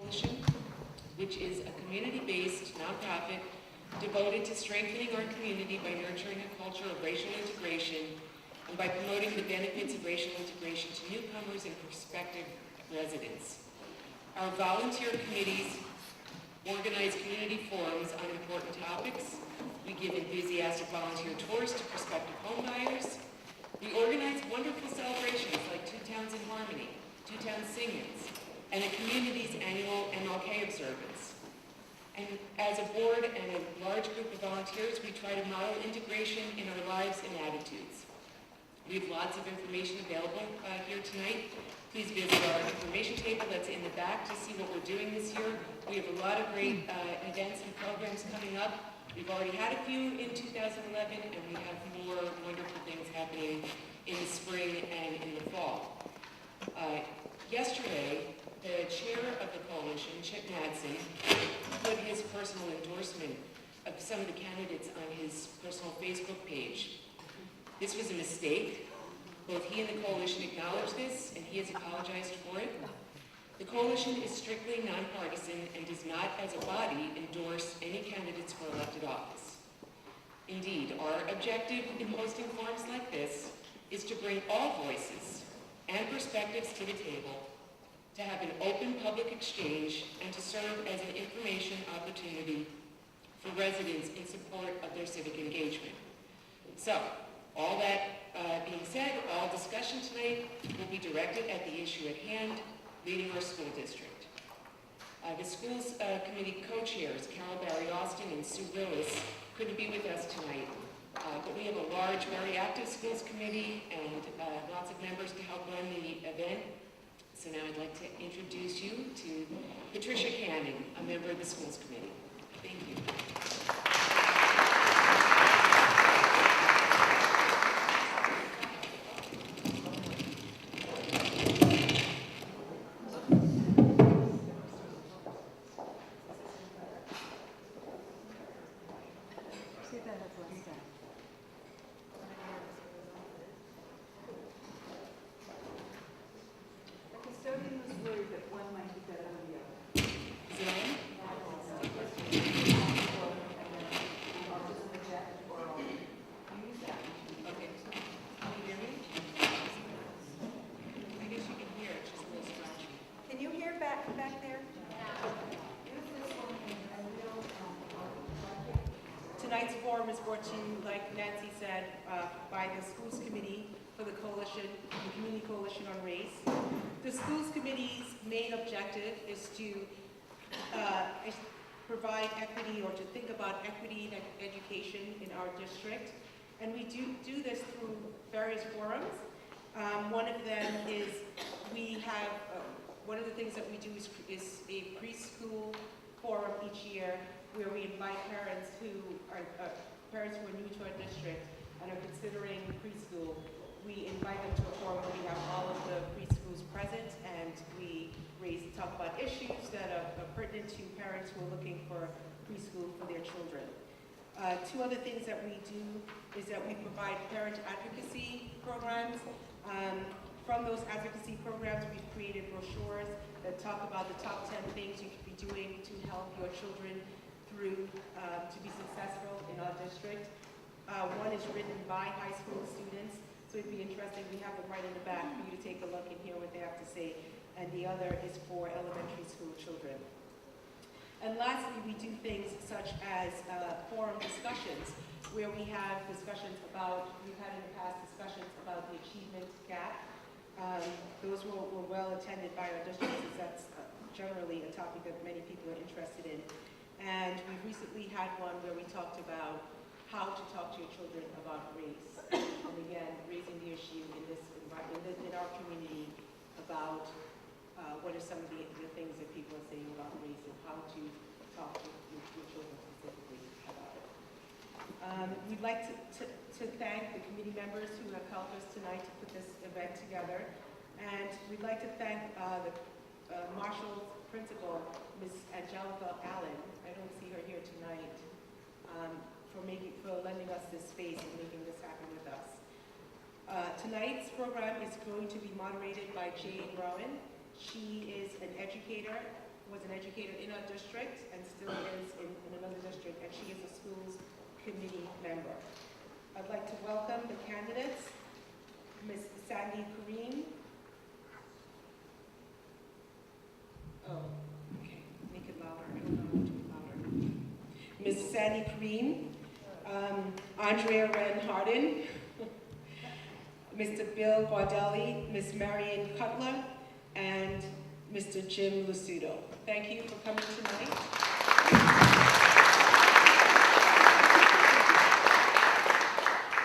Coalition, which is a community-based nonprofit devoted to strengthening our community by nurturing a culture of racial integration and by promoting the benefits of racial integration to newcomers and prospective residents. Our volunteer committees organize community forums on important topics. We give enthusiastic volunteer tours to prospective homebuyers. We organize wonderful celebrations like Two Towns in Harmony, Two Towns Sing-Ins, and the community's annual MLK observance. And as a board and a large group of volunteers, we try to model integration in our lives and attitudes. We have lots of information available here tonight. Please visit our information table that's in the back to see what we're doing this year. We have a lot of great events and programs coming up. We've already had a few in 2011, and we have more wonderful things happening in the spring and in the fall. Yesterday, the chair of the coalition, Chip Madsen, put his personal endorsement of some of the candidates on his personal Facebook page. This was a mistake. Both he and the coalition acknowledge this, and he has apologized for it. The coalition is strictly nonpartisan and does not, as a body, endorse any candidates for elected office. Indeed, our objective in hosting forums like this is to bring all voices and perspectives to the table, to have an open public exchange, and to serve as an information opportunity for residents in support of their civic engagement. So, all that being said, all discussion tonight will be directed at the issue at hand, leading our school district. The schools committee co-chairs, Carol Barry Austin and Sue Willis, couldn't be with us tonight, but we have a large, very active schools committee and lots of members to help run the event. So now I'd like to introduce you to Patricia Canning, a member of the schools committee. Thank you. Tonight's forum is brought to you, like Nancy said, by the Schools Committee for the Coalition, the Community Coalition on Race. The Schools Committee's main objective is to provide equity, or to think about equity in education in our district. And we do this through various forums. One of them is we have, one of the things that we do is a preschool forum each year, where we invite parents who are new to our district and are considering preschool. We invite them to a forum where we have all of the preschools present, and we talk about issues that are pertinent to parents who are looking for preschool for their children. Two other things that we do is that we provide parent advocacy programs. From those advocacy programs, we've created brochures that talk about the top 10 things you could be doing to help your children through to be successful in our district. One is written by high school students, so it'd be interesting. We have them right in the back for you to take a look and hear what they have to say. And the other is for elementary school children. And lastly, we do things such as forum discussions, where we have discussions about, we've had in the past discussions about the achievement gap. Those were well attended by our district, because that's generally a topic that many people are interested in. And we recently had one where we talked about how to talk to your children about race. And again, raising the issue in our community about what are some of the things that people are saying about race, and how to talk to your children specifically about it. We'd like to thank the committee members who have helped us tonight to put this event together. And we'd like to thank the Marshall's principal, Ms. Angelica Allen. I don't see her here tonight, for lending us this space and making this happen with us. Tonight's program is going to be moderated by Jane Rowan. She is an educator was an educator in our district and still is in another district, and she is a schools committee member. I'd like to welcome the candidates, Ms. Sandy Kareem. Oh, okay, make it louder. I don't know how to do it louder. Ms. Sandy Kareem, Andrea Wren Hardin, Mr. Bill Guardelli, Ms. Marion Cutler, and Mr. Jim Lucido. Thank you for coming tonight.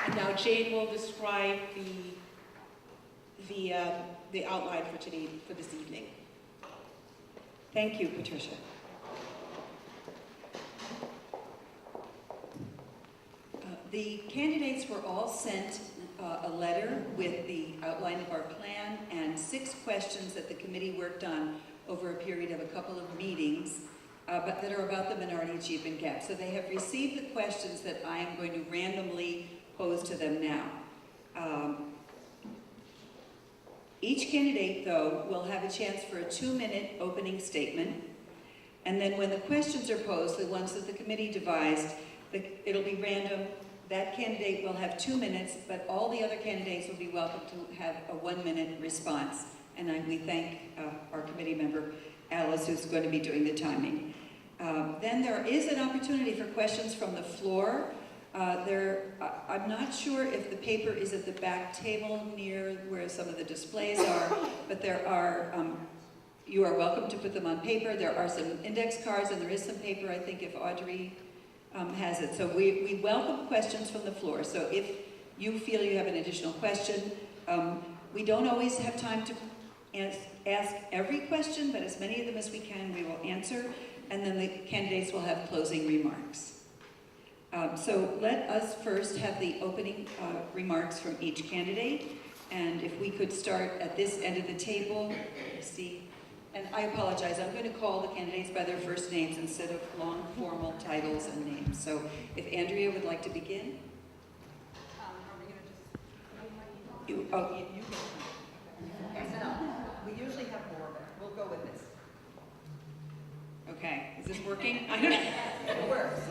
And now Jane will describe the outline for this evening. Thank you, Patricia. The candidates were all sent a letter with the outline of our plan and 6 questions that the committee worked on over a period of a couple of meetings, but that are about the minority achievement gap. So they have received the questions that I am going to randomly pose to them now. Each candidate, though, will have a chance for a 2-minute opening statement, and then when the questions are posed, the ones that the committee devised, it'll be random. That candidate will have 2 minutes, but all the other candidates will be welcome to have a 1-minute response. And we thank our committee member, Alice, who's going to be doing the timing. Then there is an opportunity for questions from the floor. I'm not sure if the paper is at the back table near where some of the displays are, but there are, you are welcome to put them on paper. There are some index cards, and there is some paper, I think, if Audrey has it. So we welcome questions from the floor. So if you feel you have an additional question, we don't always have time to ask every question, but as many of them as we can, we will answer, and then the candidates will have closing remarks. So let us first have the opening remarks from each candidate, and if we could start at this end of the table. See. And I apologize, I'm going to call the candidates by their first names instead of long formal titles and names. So if Andrea would like to begin. Are we going to just... You can. No, we usually have more, but we'll go with this. Okay, is this working? I don't know. It works.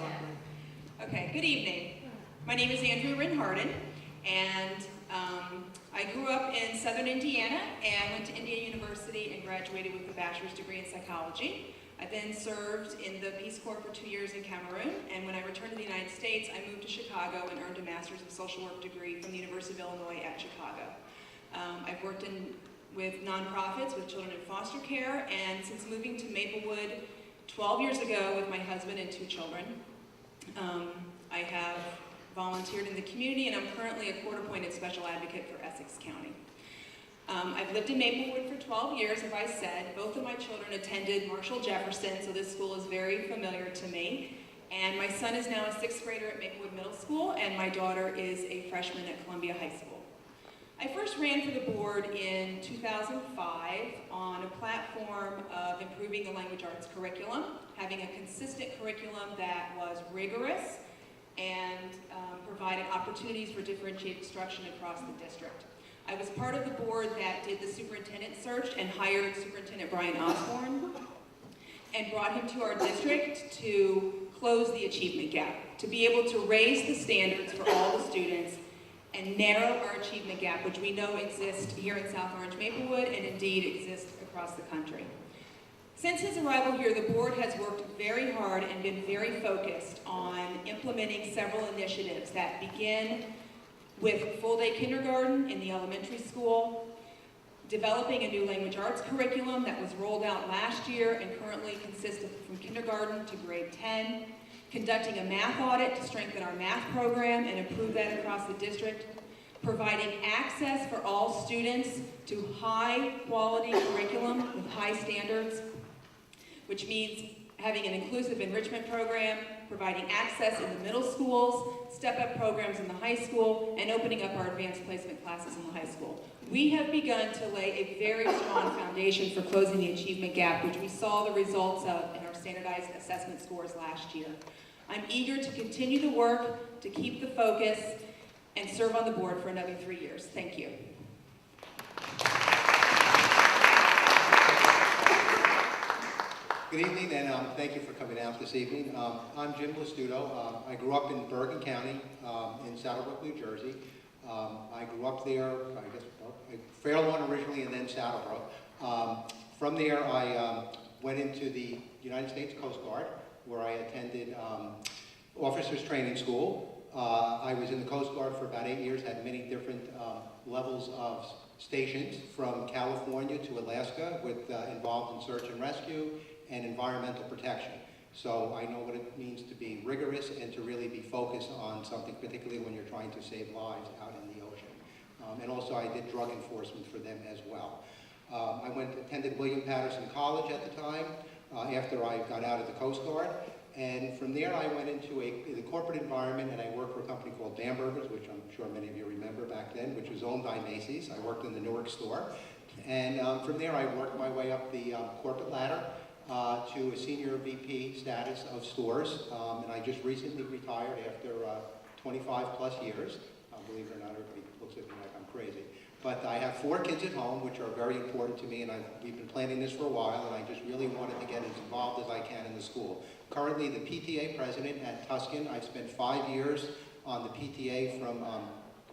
Okay, good evening. My name is Andrea Wren Hardin, and I grew up in southern Indiana and went to Indiana University and graduated with a bachelor's degree in psychology. I then served in the Peace Corps for 2 years in Cameroon, and when I returned to the United States, I moved to Chicago and earned a master's of social work degree from the University of Illinois at Chicago. I've worked with nonprofits, with children in foster care, and since moving to Maplewood 12 years ago with my husband and 2 children, I have volunteered in the community, and I'm currently a court-appointed special advocate for Essex County. I've lived in Maplewood for 12 years, as I said. Both of my children attended Marshall Jefferson, so this school is very familiar to me. And my son is now a 6th grader at Maplewood Middle School, and my daughter is a freshman at Columbia High School. I first ran for the board in 2005 on a platform of improving the language arts curriculum, having a consistent curriculum that was rigorous and providing opportunities for differentiated instruction across the district. I was part of the board that did the superintendent search and hired Superintendent Brian Osborne and brought him to our district to close the achievement gap, to be able to raise the standards for all the students and narrow our achievement gap, which we know exists here in South Orange Maplewood and indeed exists across the country. Since his arrival here, the board has worked very hard and been very focused on implementing several initiatives that begin with full-day kindergarten in the elementary school, developing a new language arts curriculum that was rolled out last year and currently consists of from kindergarten to grade 10, conducting a math audit to strengthen our math program and improve that across the district, providing access for all students to high-quality curriculum with high standards, which means having an inclusive enrichment program, providing access in the middle schools, step-up programs in the high school, and opening up our advanced placement classes in the high school. We have begun to lay a very strong foundation for closing the achievement gap, which we saw the results of in our standardized assessment scores last year. I'm eager to continue the work, to keep the focus, and serve on the board for another 3 years. Thank you. Good evening, and thank you for coming out this evening. I'm Jim Lastudo. I grew up in Bergen County, in Saddlebrook, New Jersey. I grew up there, I guess, Fairlawn originally, and then Saddlebrook. From there, I went into the United States Coast Guard, where I attended officers training school. I was in the Coast Guard for about 8 years, had many different levels of stations, from California to Alaska, with involved in search and rescue and environmental protection. So I know what it means to be rigorous and to really be focused on something, particularly when you're trying to save lives out in the ocean. And also I did drug enforcement for them as well. I attended William Patterson College at the time, after I got out of the Coast Guard. And from there I went into the corporate environment, and I worked for a company called Bamberger's, which I'm sure many of you remember back then, which was owned by Macy's. I worked in the Newark store. And from there I worked my way up the corporate ladder to a senior VP status of stores. And I just recently retired after 25 plus years. Believe it or not, everybody looks at me like I'm crazy. But I have 4 kids at home, which are very important to me, and we've been planning this for a while, and I just really wanted to get as involved as I can in the school. Currently the PTA president at Tuscan. I've spent 5 years on the PTA, from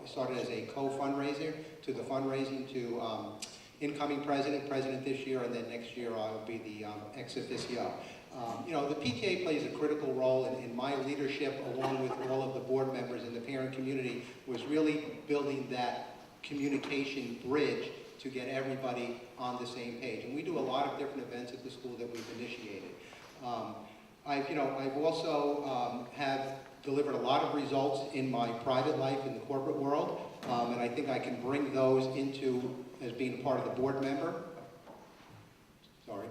started as a co-fundraiser to the fundraising to incoming president this year, and then next year I'll be the ex officio. You know, the PTA plays a critical role in my leadership, along with all of the board members and the parent community, was really building that communication bridge to get everybody on the same page. And we do a lot of different events at the school that we've initiated. I've also have delivered a lot of results in my private life in the corporate world, and I think I can bring those into as being part of the board member. Sorry.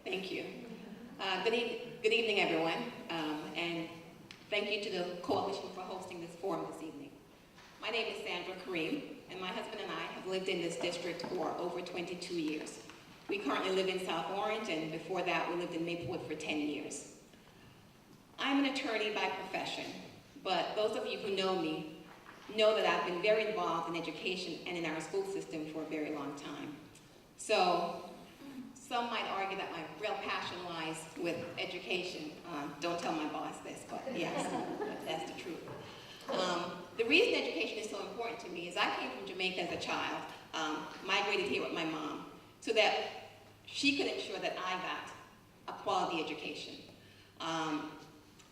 Thank you. Good evening, everyone, and thank you to the Coalition for hosting this forum this evening. My name is Sandra Kareem, and my husband and I have lived in this district for over 22 years. We currently live in South Orange, and before that we lived in Maplewood for 10 years. I'm an attorney by profession, but those of you who know me know that I've been very involved in education and in our school system for a very long time. So some might argue that my real passion lies with education. Don't tell my boss this, but yes, that's the truth. The reason education is so important to me is I came from Jamaica as a child, migrated here with my mom, so that she could ensure that I got a quality education.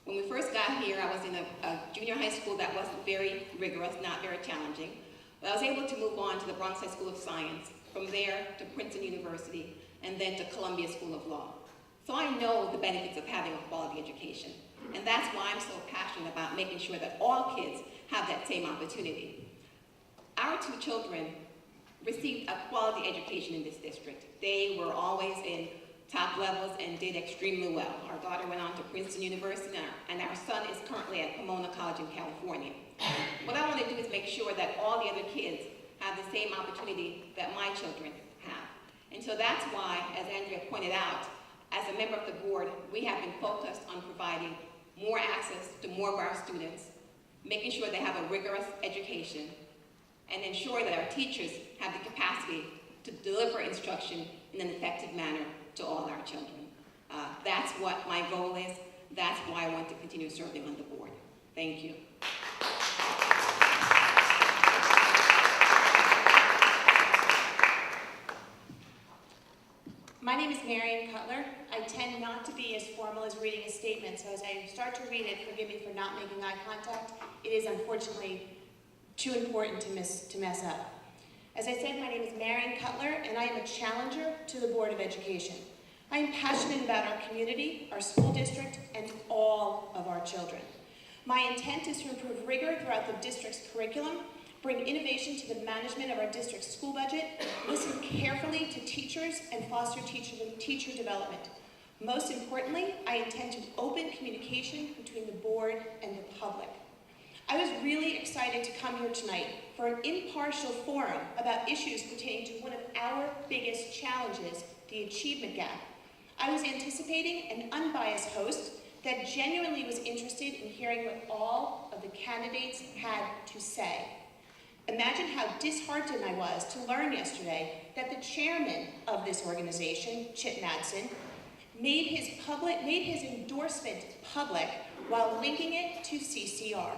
When we first got here, I was in a junior high school that wasn't very rigorous, not very challenging, but I was able to move on to the Bronx High School of Science, from there to Princeton University, and then to Columbia School of Law. So I know the benefits of having a quality education, and that's why I'm so passionate about making sure that all kids have that same opportunity. Our 2 children received a quality education in this district. They were always in top levels and did extremely well. Our daughter went on to Princeton University, and our son is currently at Pomona College in California. What I want to do is make sure that all the other kids have the same opportunity that my children have. And so that's why, as Andrea pointed out, as a member of the board, we have been focused on providing more access to more of our students, making sure they have a rigorous education, and ensuring that our teachers have the capacity to deliver instruction in an effective manner to all our children. That's what my goal is. That's why I want to continue serving on the board. Thank you. My name is Marion Cutler. I tend not to be as formal as reading a statement, so as I start to read it, forgive me for not making eye contact. It is unfortunately too important to mess up. As I said, my name is Marion Cutler, and I am a challenger to the Board of Education. I am passionate about our community, our school district, and all of our children. My intent is to improve rigor throughout the district's curriculum, bring innovation to the management of our district's school budget, listen carefully to teachers, and foster teacher development. Most importantly, I intend to open communication between the board and the public. I was really excited to come here tonight for an impartial forum about issues pertaining to one of our biggest challenges, the achievement gap. I was anticipating an unbiased host that genuinely was interested in hearing what all of the candidates had to say. Imagine how disheartened I was to learn yesterday that the chairman of this organization, Chip Madsen, made his endorsement public while linking it to CCR.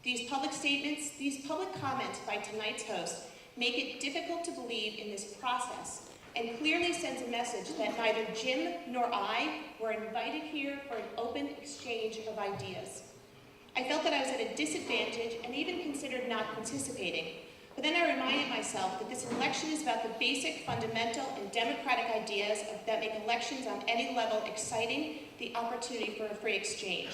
These public statements, these public comments by tonight's host make it difficult to believe in this process and clearly sends a message that neither Jim nor I were invited here for an open exchange of ideas. I felt that I was at a disadvantage and even considered not participating. But then I reminded myself that this election is about the basic, fundamental, and democratic ideas that make elections on any level exciting, the opportunity for a free exchange.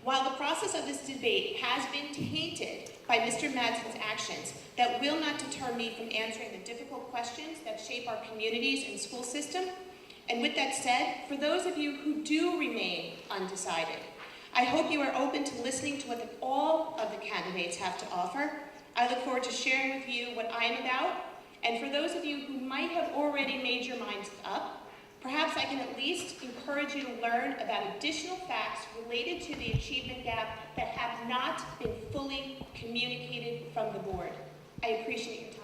While the process of this debate has been tainted by Mr. Madsen's actions, that will not deter me from answering the difficult questions that shape our communities and school system. And with that said, for those of you who do remain undecided, I hope you are open to listening to what all of the candidates have to offer. I look forward to sharing with you what I am about. And for those of you who might have already made your minds up, perhaps I can at least encourage you to learn about additional facts related to the achievement gap that have not been fully communicated from the board. I appreciate your time.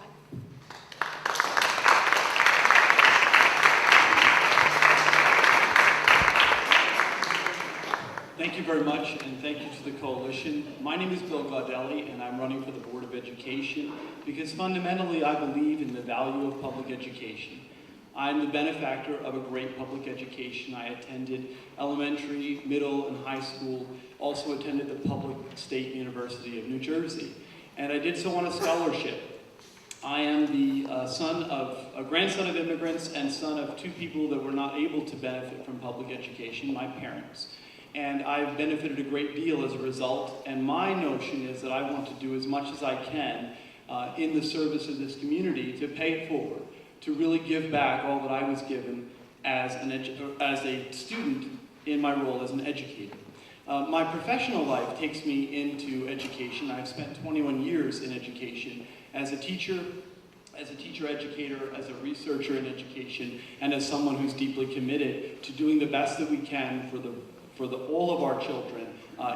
Thank you very much, and thank you to the coalition. My name is Bill Gaudelli, and I'm running for the Board of Education because fundamentally I believe in the value of public education. I'm the benefactor of a great public education. I attended elementary, middle, and high school, also attended the Public State University of New Jersey, and I did so on a scholarship. I am the grandson of immigrants and son of two people that were not able to benefit from public education, my parents. And I've benefited a great deal as a result, and my notion is that I want to do as much as I can in the service of this community to pay it forward, to really give back all that I was given as a student in my role as an educator. My professional life takes me into education. I've spent 21 years in education as a teacher, educator, as a researcher in education, and as someone who's deeply committed to doing the best that we can for all of our children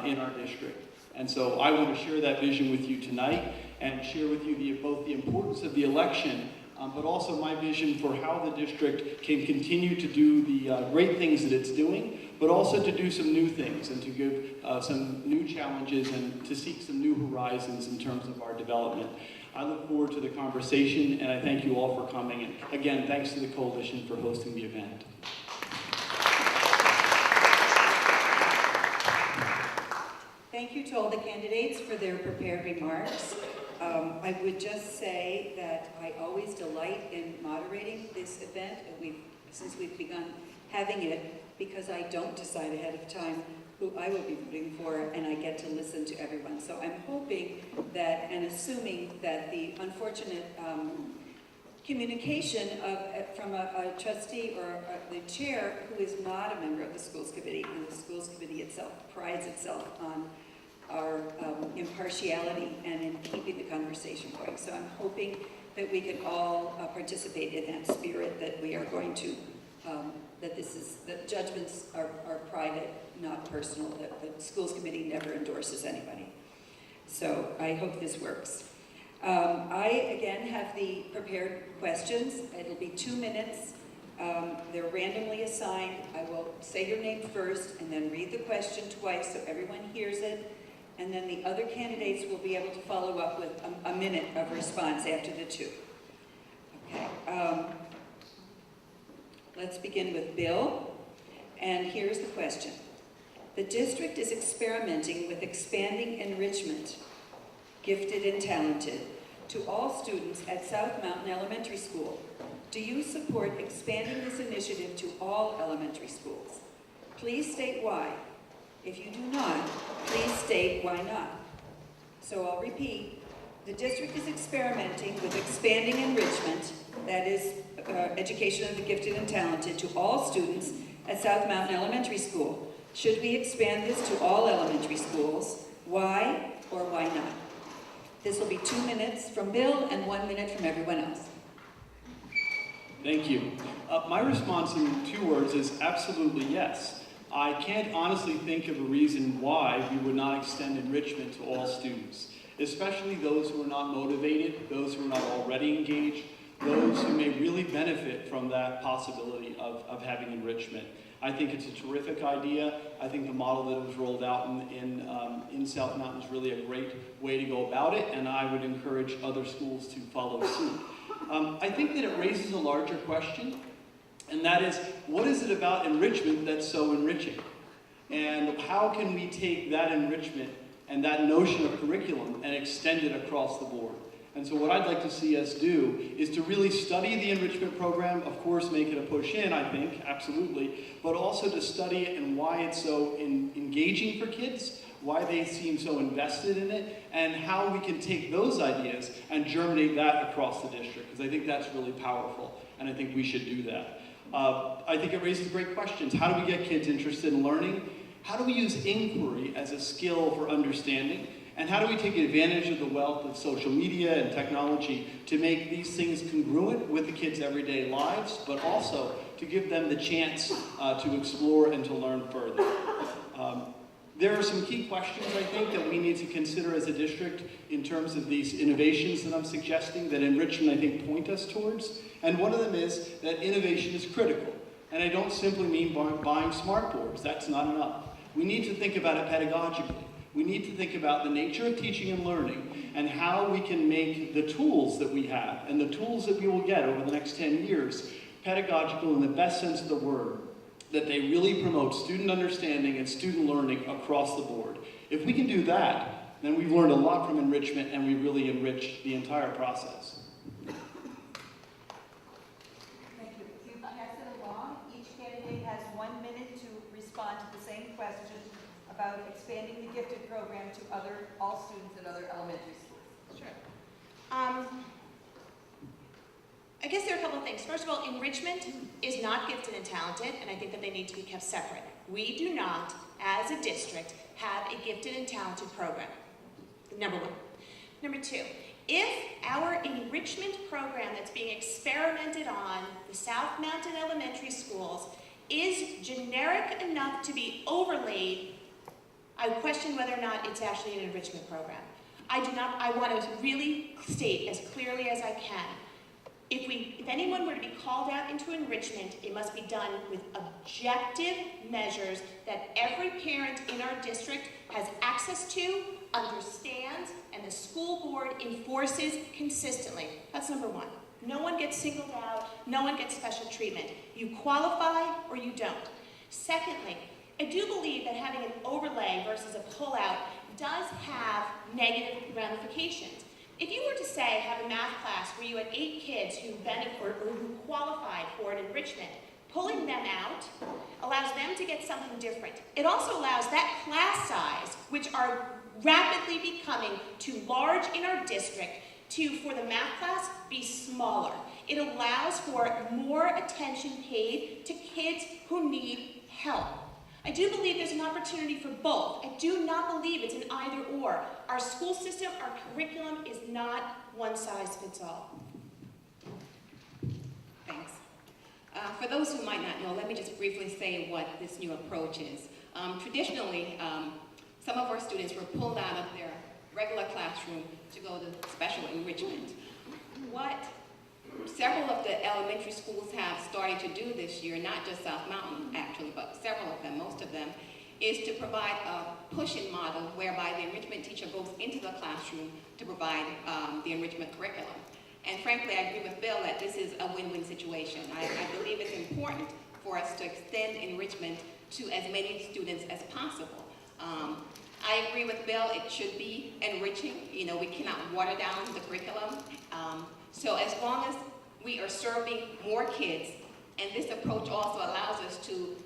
in our district. And so I want to share that vision with you tonight and share with you both the importance of the election, but also my vision for how the district can continue to do the great things that it's doing, but also to do some new things and to give some new challenges and to seek some new horizons in terms of our development. I look forward to the conversation, and I thank you all for coming. And again, thanks to the coalition for hosting the event. Thank you to all the candidates for their prepared remarks. I would just say that I always delight in moderating this event, since we've begun having it, because I don't decide ahead of time who I will be voting for, and I get to listen to everyone. So I'm hoping that, and assuming that the unfortunate communication from a trustee or the chair who is not a member of the schools committee, and the schools committee itself prides itself on our impartiality and in keeping the conversation going. So I'm hoping that we can all participate in that spirit, that we are going to, that judgments are private, not personal, that the schools committee never endorses anybody. So I hope this works. I, again, have the prepared questions. It'll be 2 minutes. They're randomly assigned. I will say your name first and then read the question twice so everyone hears it. And then the other candidates will be able to follow up with a minute of response after the two. Okay. Let's begin with Bill. And here's the question. The district is experimenting with expanding enrichment, gifted and talented, to all students at South Mountain Elementary School. Do you support expanding this initiative to all elementary schools? Please state why. If you do not, please state why not. So I'll repeat. The district is experimenting with expanding enrichment, that is education of the gifted and talented, to all students at South Mountain Elementary School. Should we expand this to all elementary schools? Why or why not? This will be 2 minutes from Bill and 1 minute from everyone else. Thank you. My response in 2 words is absolutely yes. I can't honestly think of a reason why we would not extend enrichment to all students. especially those who are not motivated, those who are not already engaged, those who may really benefit from that possibility of having enrichment. I think it's a terrific idea. I think the model that was rolled out in South Mountain is really a great way to go about it, and I would encourage other schools to follow suit. I think that it raises a larger question, and that is, what is it about enrichment that's so enriching? And how can we take that enrichment and that notion of curriculum and extend it across the board? And so what I'd like to see us do is to really study the enrichment program, of course make it a push in, I think, absolutely, but also to study it and why it's so engaging for kids, why they seem so invested in it, and how we can take those ideas and germinate that across the district, because I think that's really powerful, and I think we should do that. I think it raises great questions. How do we get kids interested in learning? How do we use inquiry as a skill for understanding? And how do we take advantage of the wealth of social media and technology to make these things congruent with the kids' everyday lives, but also to give them the chance to explore and to learn further? There are some key questions, I think, that we need to consider as a district in terms of these innovations that I'm suggesting that enrichment, I think, point us towards. And one of them is that innovation is critical. And I don't simply mean buying smart boards. That's not enough. We need to think about it pedagogically. We need to think about the nature of teaching and learning and how we can make the tools that we have and the tools that we will get over the next 10 years pedagogical in the best sense of the word, that they really promote student understanding and student learning across the board. If we can do that, then we've learned a lot from enrichment and we really enrich the entire process. Thank you. If you pass it along, each candidate has 1 minute to respond to the same question about expanding the gifted program to all students at other elementary schools. Sure. I guess there are a couple of things. First of all, enrichment is not gifted and talented, and I think that they need to be kept separate. We do not, as a district, have a gifted and talented program. Number one. Number two, if our enrichment program that's being experimented on the South Mountain Elementary Schools is generic enough to be overlaid, I question whether or not it's actually an enrichment program. I want to really state as clearly as I can, if anyone were to be called out into enrichment, it must be done with objective measures that every parent in our district has access to, understands, and the school board enforces consistently. That's number one. No one gets singled out, no one gets special treatment. You qualify or you don't. Secondly, I do believe that having an overlay versus a pullout does have negative ramifications. If you were to say have a math class where you had 8 kids who benefit or who qualified for an enrichment, pulling them out allows them to get something different. It also allows that class size, which are rapidly becoming too large in our district, for the math class be smaller. It allows for more attention paid to kids who need help. I do believe there's an opportunity for both. I do not believe it's an either or. Our school system, our curriculum is not one size fits all. Thanks. For those who might not know, let me just briefly say what this new approach is. Traditionally, some of our students were pulled out of their regular classroom to go to special enrichment. What several of the elementary schools have started to do this year, not just South Mountain actually, but several of them, most of them, is to provide a push-in model whereby the enrichment teacher goes into the classroom to provide the enrichment curriculum. And frankly, I agree with Bill that this is a win-win situation. I believe it's important for us to extend enrichment to as many students as possible. I agree with Bill, it should be enriching. You know, we cannot water down the curriculum. So as long as we are serving more kids, and this approach also allows us to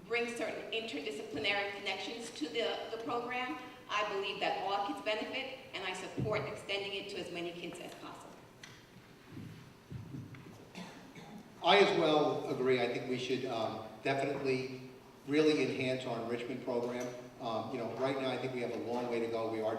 bring certain interdisciplinary connections to the program, I believe that all kids benefit, and I support extending it to as many kids as possible. I as well agree. I think we should definitely really enhance our enrichment program. You know, right now I think we have a long way to go. They are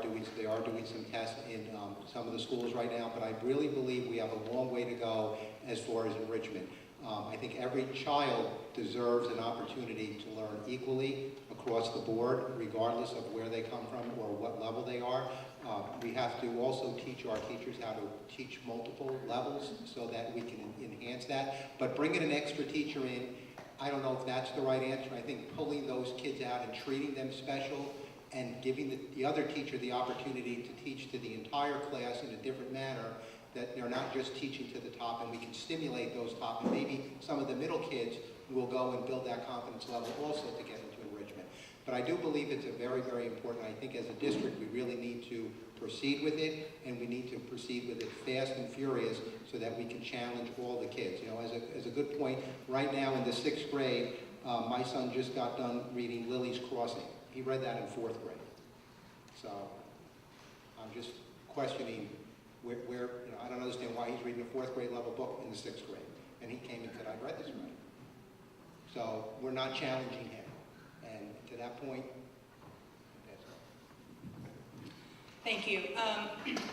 doing some tests in some of the schools right now, but I really believe we have a long way to go as far as enrichment. I think every child deserves an opportunity to learn equally across the board, regardless of where they come from or what level they are. We have to also teach our teachers how to teach multiple levels so that we can enhance that. But bringing an extra teacher in, I don't know if that's the right answer. I think pulling those kids out and treating them special and giving the other teacher the opportunity to teach to the entire class in a different manner, that they're not just teaching to the top, and we can stimulate those top, and maybe some of the middle kids will go and build that confidence level also to get into enrichment. But I do believe it's a very, very important. I think as a district we really need to proceed with it, and we need to proceed with it fast and furious so that we can challenge all the kids. You know, as a good point, right now in the 6th grade, my son just got done reading Lily's Crossing. He read that in 4th grade. So I'm just questioning where you know, I don't understand why he's reading a 4th grade level book in the 6th grade. And he came and said, I read this right. So we're not challenging him. And to that point, that's all. Thank you.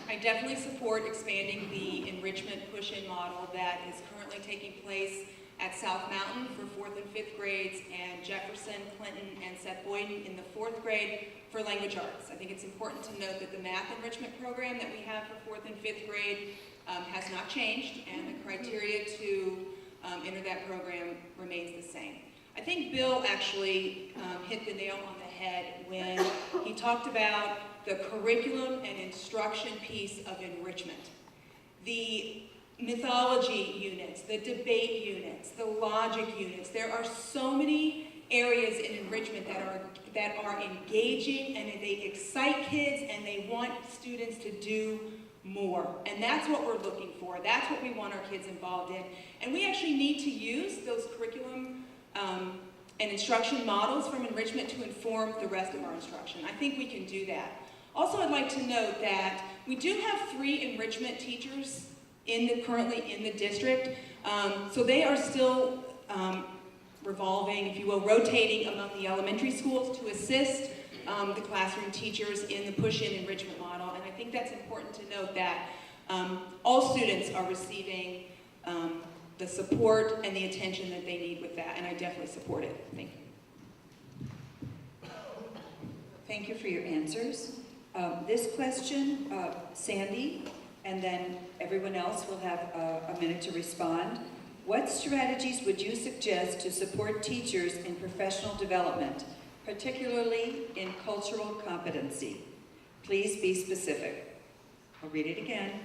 I definitely support expanding the enrichment push-in model that is currently taking place at South Mountain for 4th and 5th grades, and Jefferson, Clinton, and Seth Boyden in the 4th grade for language arts. I think it's important to note that the math enrichment program that we have for 4th and 5th grade has not changed, and the criteria to enter that program remains the same. I think Bill actually hit the nail on the head when he talked about the curriculum and instruction piece of enrichment. The mythology units, the debate units, the logic units. There are so many areas in enrichment that are engaging, and they excite kids, and they want students to do more. And that's what we're looking for. That's what we want our kids involved in. And we actually need to use those curriculum and instruction models from enrichment to inform the rest of our instruction. I think we can do that. Also, I'd like to note that we do have 3 enrichment teachers currently in the district. So they are still revolving, if you will, rotating among the elementary schools to assist the classroom teachers in the push-in enrichment model. And I think that's important to note that all students are receiving the support and the attention that they need with that, and I definitely support it. Thank you. Thank you for your answers. This question, Sandy, and then everyone else will have a minute to respond. What strategies would you suggest to support teachers in professional development, particularly in cultural competency? Please be specific. I'll read it again.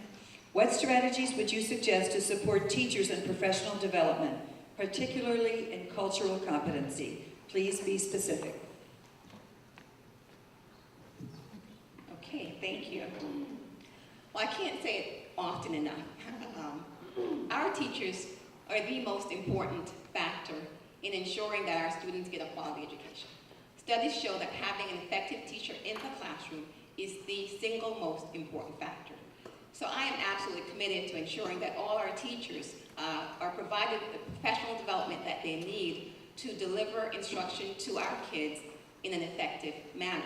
What strategies would you suggest to support teachers in professional development, particularly in cultural competency? Please be specific. Okay, thank you. Well, I can't say it often enough. Our teachers are the most important factor in ensuring that our students get a quality education. Studies show that having an effective teacher in the classroom is the single most important factor. So I am absolutely committed to ensuring that all our teachers are provided the professional development that they need to deliver instruction to our kids in an effective manner.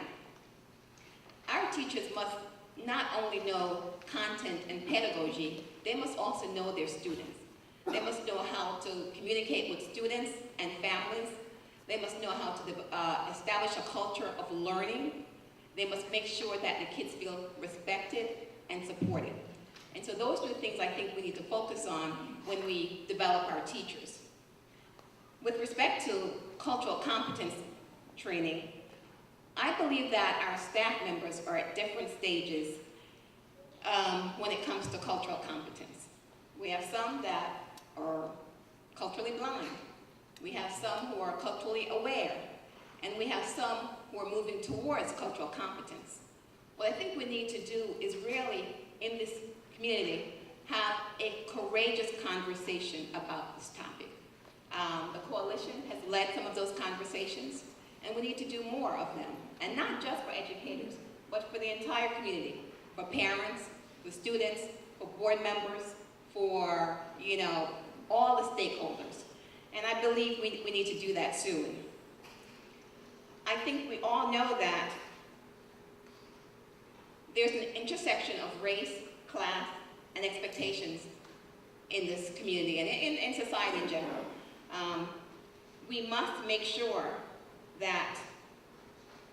Our teachers must not only know content and pedagogy, they must also know their students. They must know how to communicate with students and families. They must know how to establish a culture of learning. They must make sure that the kids feel respected and supported. And so those are the things I think we need to focus on when we develop our teachers. With respect to cultural competence training, I believe that our staff members are at different stages when it comes to cultural competence. We have some that are culturally blind. We have some who are culturally aware. And we have some who are moving towards cultural competence. What I think we need to do is really, in this community, have a courageous conversation about this topic. The coalition has led some of those conversations, and we need to do more of them. And not just for educators, but for the entire community, for parents, for students, for board members, for, all the stakeholders. And I believe we need to do that soon. I think we all know that there's an intersection of race, class, and expectations in this community and in society in general. We must make sure that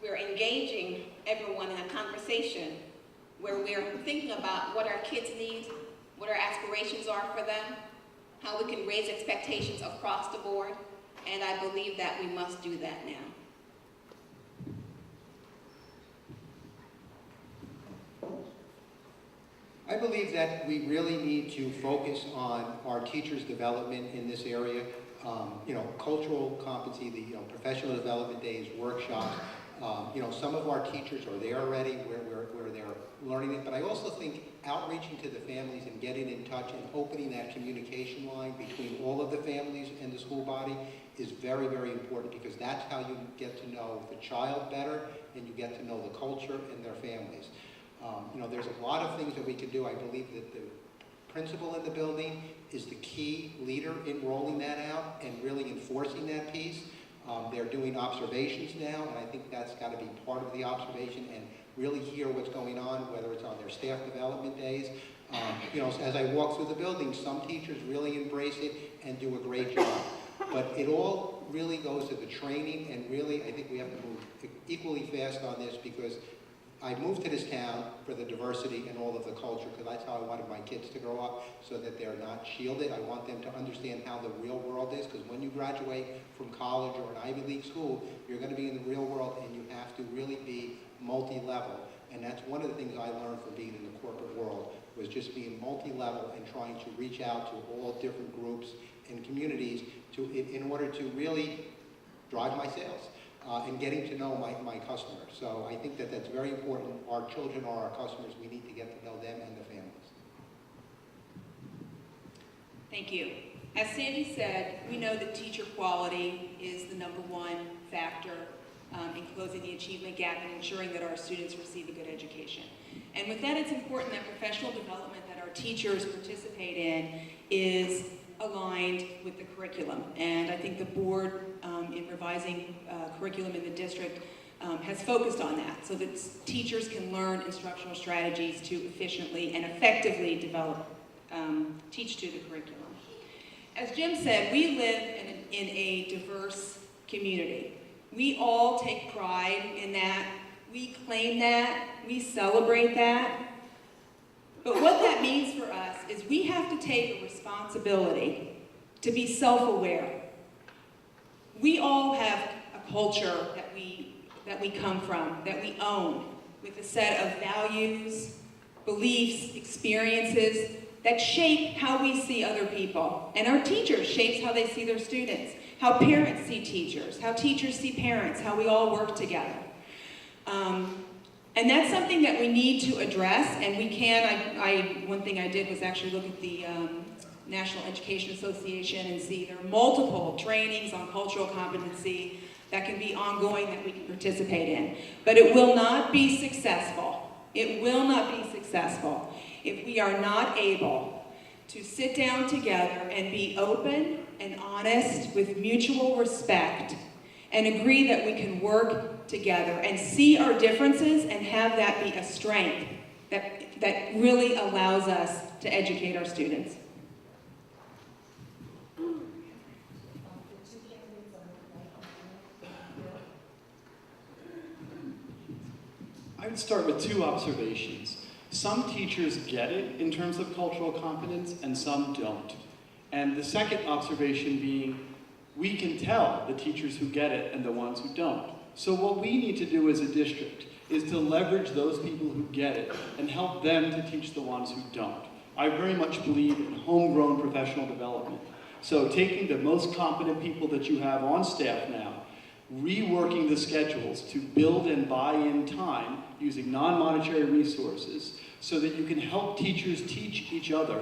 we're engaging everyone in a conversation where we're thinking about what our kids need, what our aspirations are for them, how we can raise expectations across the board, and I believe that we must do that now. I believe that we really need to focus on our teachers' development in this area. Cultural competency, the professional development days, workshops. Some of our teachers are there already where they're learning it, but I also think outreaching to the families and getting in touch and opening that communication line between all of the families and the school body is very, very important, because that's how you get to know the child better and you get to know the culture and their families. There's a lot of things that we can do. I believe that the principal in the building is the key leader in rolling that out and really enforcing that piece. They're doing observations now, and I think that's got to be part of the observation and really hear what's going on, whether it's on their staff development days. As I walk through the building, some teachers really embrace it and do a great job. But it all really goes to the training, and really I think we have to move equally fast on this, because I moved to this town for the diversity and all of the culture, because that's how I wanted my kids to grow up, so that they're not shielded. I want them to understand how the real world is, because when you graduate from college or an Ivy League school, you're going to be in the real world, and you have to really be multi-level. And that's one of the things I learned from being in the corporate world, was just being multi-level and trying to reach out to all different groups and communities in order to really drive my sales. And getting to know my customers. So I think that that's very important. Our children are our customers. We need to get to know them and their families. Thank you. As Sandy said, we know that teacher quality is the #1 factor in closing the achievement gap and ensuring that our students receive a good education. And with that, it's important that professional development that our teachers participate in is aligned with the curriculum. And I think the board, in revising curriculum in the district, has focused on that, so that teachers can learn instructional strategies to efficiently and effectively teach to the curriculum. As Jim said, we live in a diverse community. We all take pride in that. We claim that. We celebrate that. But what that means for us is we have to take a responsibility to be self-aware. We all have a culture that we come from, that we own, with a set of values, beliefs, experiences that shape how we see other people. And our teachers shapes how they see their students, how parents see teachers, how teachers see parents, how we all work together. And that's something that we need to address, and we can. One thing I did was actually look at the National Education Association and see there are multiple trainings on cultural competency that can be ongoing that we can participate in. But it will not be successful. It will not be successful if we are not able to sit down together and be open and honest with mutual respect and agree that we can work together and see our differences and have that be a strength that really allows us to educate our students. I would start with 2 observations. Some teachers get it in terms of cultural competence, and some don't. And the second observation being, we can tell the teachers who get it and the ones who don't. So what we need to do as a district is to leverage those people who get it and help them to teach the ones who don't. I very much believe in homegrown professional development. So taking the most competent people that you have on staff now, reworking the schedules to build and buy in time using non-monetary resources so that you can help teachers teach each other,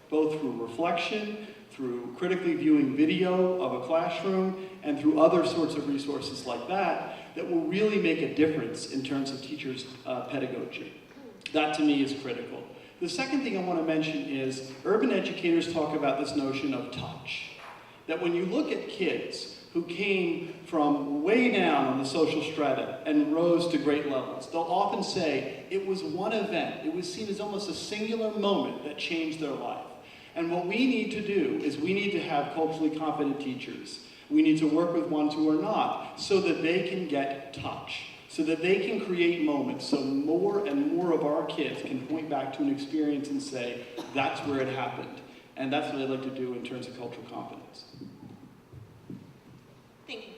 both through reflection, through critically viewing video of a classroom, and through other sorts of resources like that, that will really make a difference in terms of teachers' pedagogy. That to me is critical. The second thing I want to mention is urban educators talk about this notion of touch. That when you look at kids who came from way down on the social strata and rose to great levels, they'll often say it was one event. It was seen as almost a singular moment that changed their life. And what we need to do is we need to have culturally competent teachers. We need to work with ones who are not, so that they can get touch, so that they can create moments, so more and more of our kids can point back to an experience and say, that's where it happened. And that's what I'd like to do in terms of cultural competence. Thank you.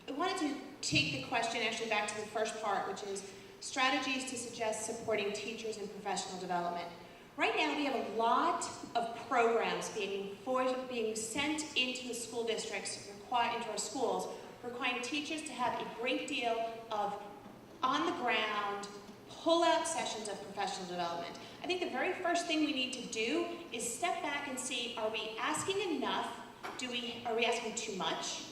I wanted to take the question actually back to the first part, which is strategies to suggest supporting teachers in professional development. Right now, we have a lot of programs being sent into the school districts, into our schools, requiring teachers to have a great deal of on-the-ground, pull-out sessions of professional development. I think the very first thing we need to do is step back and see, are we asking enough? Are we asking too much?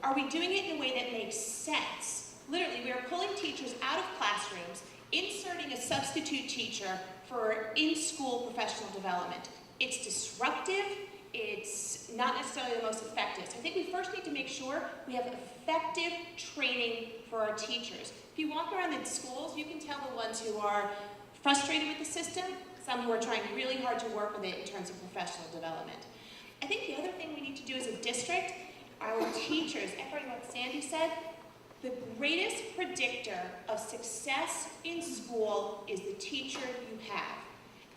Are we doing it in a way that makes sense? Literally, we are pulling teachers out of classrooms, inserting a substitute teacher for in-school professional development. It's disruptive, it's not necessarily the most effective. So I think we first need to make sure we have effective training for our teachers. If you walk around in schools, you can tell the ones who are frustrated with the system, some who are trying really hard to work with it in terms of professional development. I think the other thing we need to do as a district, our teachers, echoing what Sandy said, the greatest predictor of success in school is the teacher you have.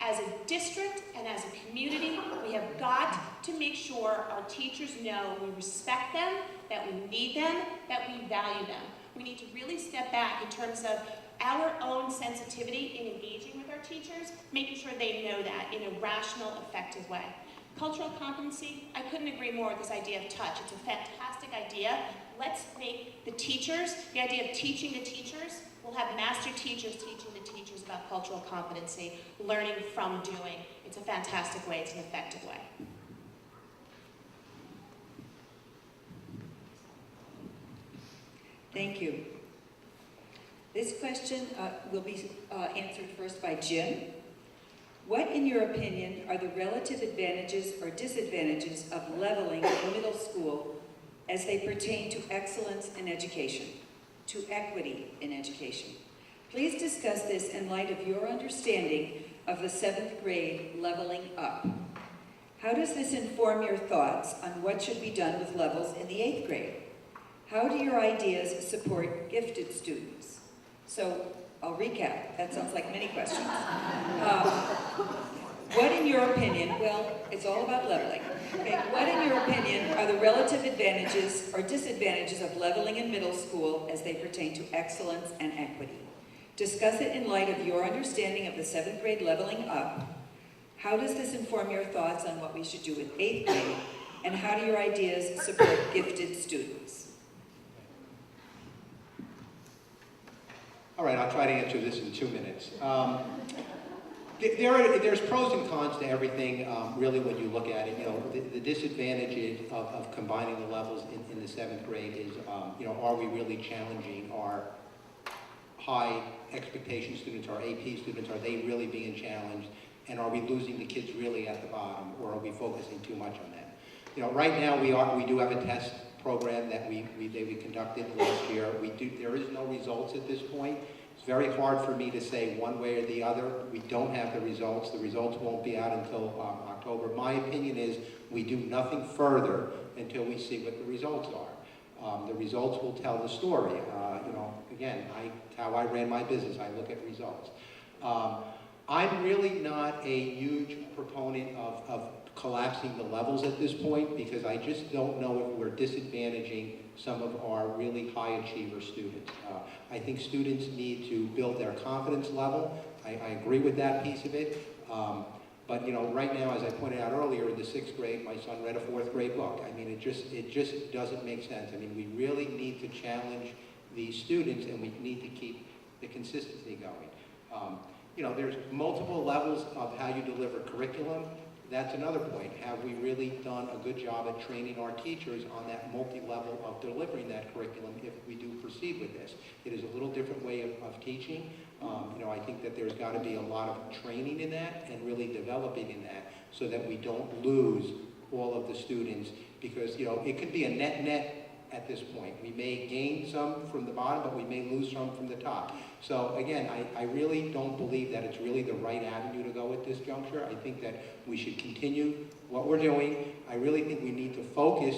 As a district and as a community, we have got to make sure our teachers know we respect them, that we need them, that we value them. We need to really step back in terms of our own sensitivity in engaging with our teachers, making sure they know that in a rational, effective way. Cultural competency, I couldn't agree more with this idea of touch. It's a fantastic idea. Let's make the teachers, the idea of teaching the teachers, we'll have master teachers teaching the teachers about cultural competency, learning from doing. It's a fantastic way, it's an effective way. Thank you. This question will be answered first by Jim. What, in your opinion, are the relative advantages or disadvantages of leveling in middle school as they pertain to excellence in education, to equity in education? Please discuss this in light of your understanding of the 7th grade leveling up. How does this inform your thoughts on what should be done with levels in the 8th grade? How do your ideas support gifted students? So, I'll recap. That sounds like many questions. What, in your opinion, well, it's all about leveling. Okay, what, in your opinion, are the relative advantages or disadvantages of leveling in middle school as they pertain to excellence and equity? Discuss it in light of your understanding of the 7th grade leveling up. How does this inform your thoughts on what we should do with 8th grade? And how do your ideas support gifted students? All right, I'll try to answer this in 2 minutes. There's pros and cons to everything, really, when you look at it. You know, the disadvantage of combining the levels in the 7th grade is, you know, are we really challenging our high expectation students, our AP students? Are they really being challenged? And are we losing the kids really at the bottom, or are we focusing too much on that? You know, right now we do have a test program that we conducted last year. There is no results at this point. It's very hard for me to say one way or the other. We don't have the results. The results won't be out until October. My opinion is we do nothing further until we see what the results are. The results will tell the story. You know, again, how I ran my business. I look at results. I'm really not a huge proponent of collapsing the levels at this point, because I just don't know if we're disadvantaging some of our really high achiever students. I think students need to build their confidence level. I agree with that piece of it. But you know, right now, as I pointed out earlier, in the 6th grade, my son read a 4th grade book. I mean, it just doesn't make sense. I mean, we really need to challenge these students, and we need to keep the consistency going. You know, there's multiple levels of how you deliver curriculum. That's another point. Have we really done a good job at training our teachers on that multi-level of delivering that curriculum if we do proceed with this? It is a little different way of teaching. You know, I think that there's got to be a lot of training in that and really developing in that so that we don't lose all of the students, because, you know, it could be a net at this point. We may gain some from the bottom, but we may lose some from the top. So again, I really don't believe that it's really the right avenue to go at this juncture. I think that we should continue what we're doing. I really think we need to focus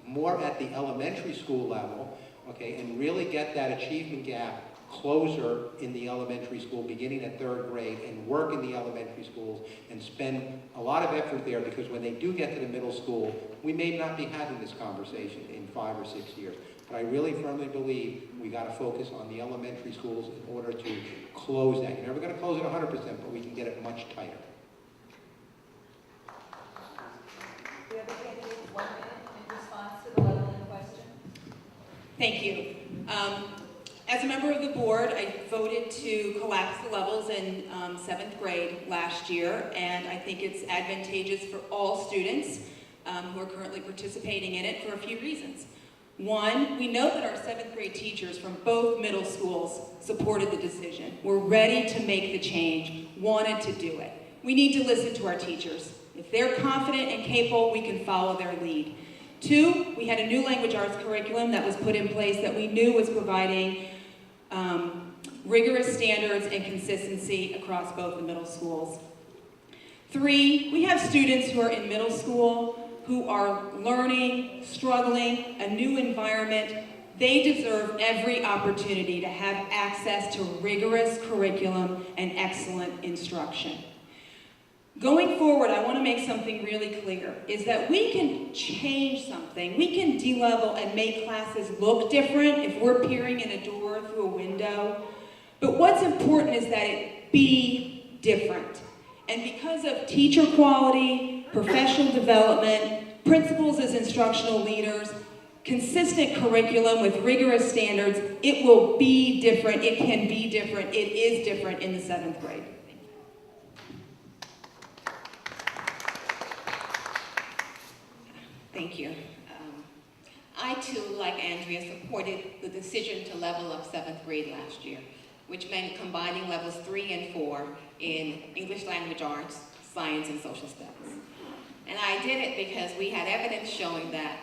more at the elementary school level, okay, and really get that achievement gap closer in the elementary school, beginning at 3rd grade, and work in the elementary schools and spend a lot of effort there, because when they do get to the middle school, we may not be having this conversation in 5 or 6 years. But I really firmly believe we got to focus on the elementary schools in order to close that. You're never going to close it 100%, but we can get it much tighter. The other candidate, 1 minute in response to the leveling question. Thank you. As a member of the board, I voted to collapse the levels in 7th grade last year, and I think it's advantageous for all students who are currently participating in it for a few reasons. One, we know that our 7th grade teachers from both middle schools supported the decision, were ready to make the change, wanted to do it. We need to listen to our teachers. If they're confident and capable, we can follow their lead. Two, we had a new language arts curriculum that was put in place that we knew was providing rigorous standards and consistency across both the middle schools. Three, we have students who are in middle school who are learning, struggling, a new environment. They deserve every opportunity to have access to rigorous curriculum and excellent instruction. Going forward, I want to make something really clear, is that we can change something. We can de-level and make classes look different if we're peering in a door through a window. But what's important is that it be different. And because of teacher quality, professional development, principals as instructional leaders, consistent curriculum with rigorous standards, it will be different. It can be different. It is different in the 7th grade. Thank you. I too, like Andrea, supported the decision to level up 7th grade last year, which meant combining levels 3 and 4 in English language arts, science, and social studies. And I did it because we had evidence showing that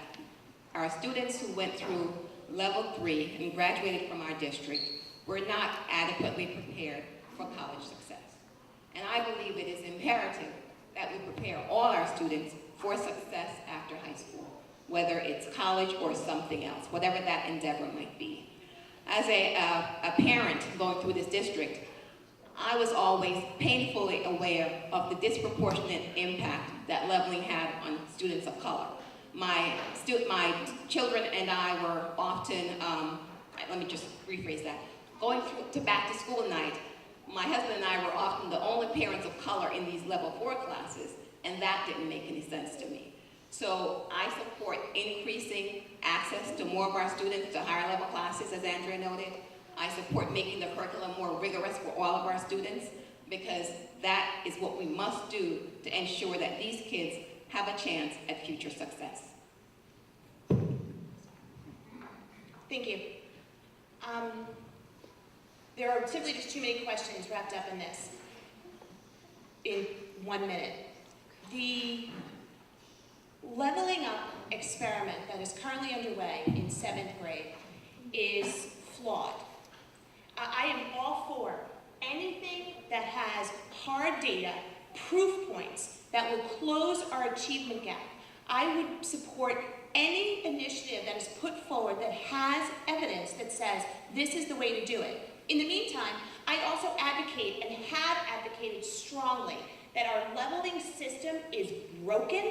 our students who went through level 3 and graduated from our district were not adequately prepared for college success. And I believe it is imperative that we prepare all our students for success after high school, whether it's college or something else, whatever that endeavor might be. As a parent going through this district, I was always painfully aware of the disproportionate impact that leveling had on students of color. My children and I were often, let me just rephrase that, going through to back to school night, my husband and I were often the only parents of color in these level 4 classes, and that didn't make any sense to me. So I support increasing access to more of our students to higher level classes, as Andrea noted. I support making the curriculum more rigorous for all of our students, because that is what we must do to ensure that these kids have a chance at future success. Thank you. There are simply just too many questions wrapped up in this in 1 minute. The leveling up experiment that is currently underway in 7th grade is flawed. I am all for anything that has hard data, proof points that will close our achievement gap. I would support any initiative that is put forward that has evidence that says this is the way to do it. In the meantime, I also advocate and have advocated strongly that our leveling system is broken,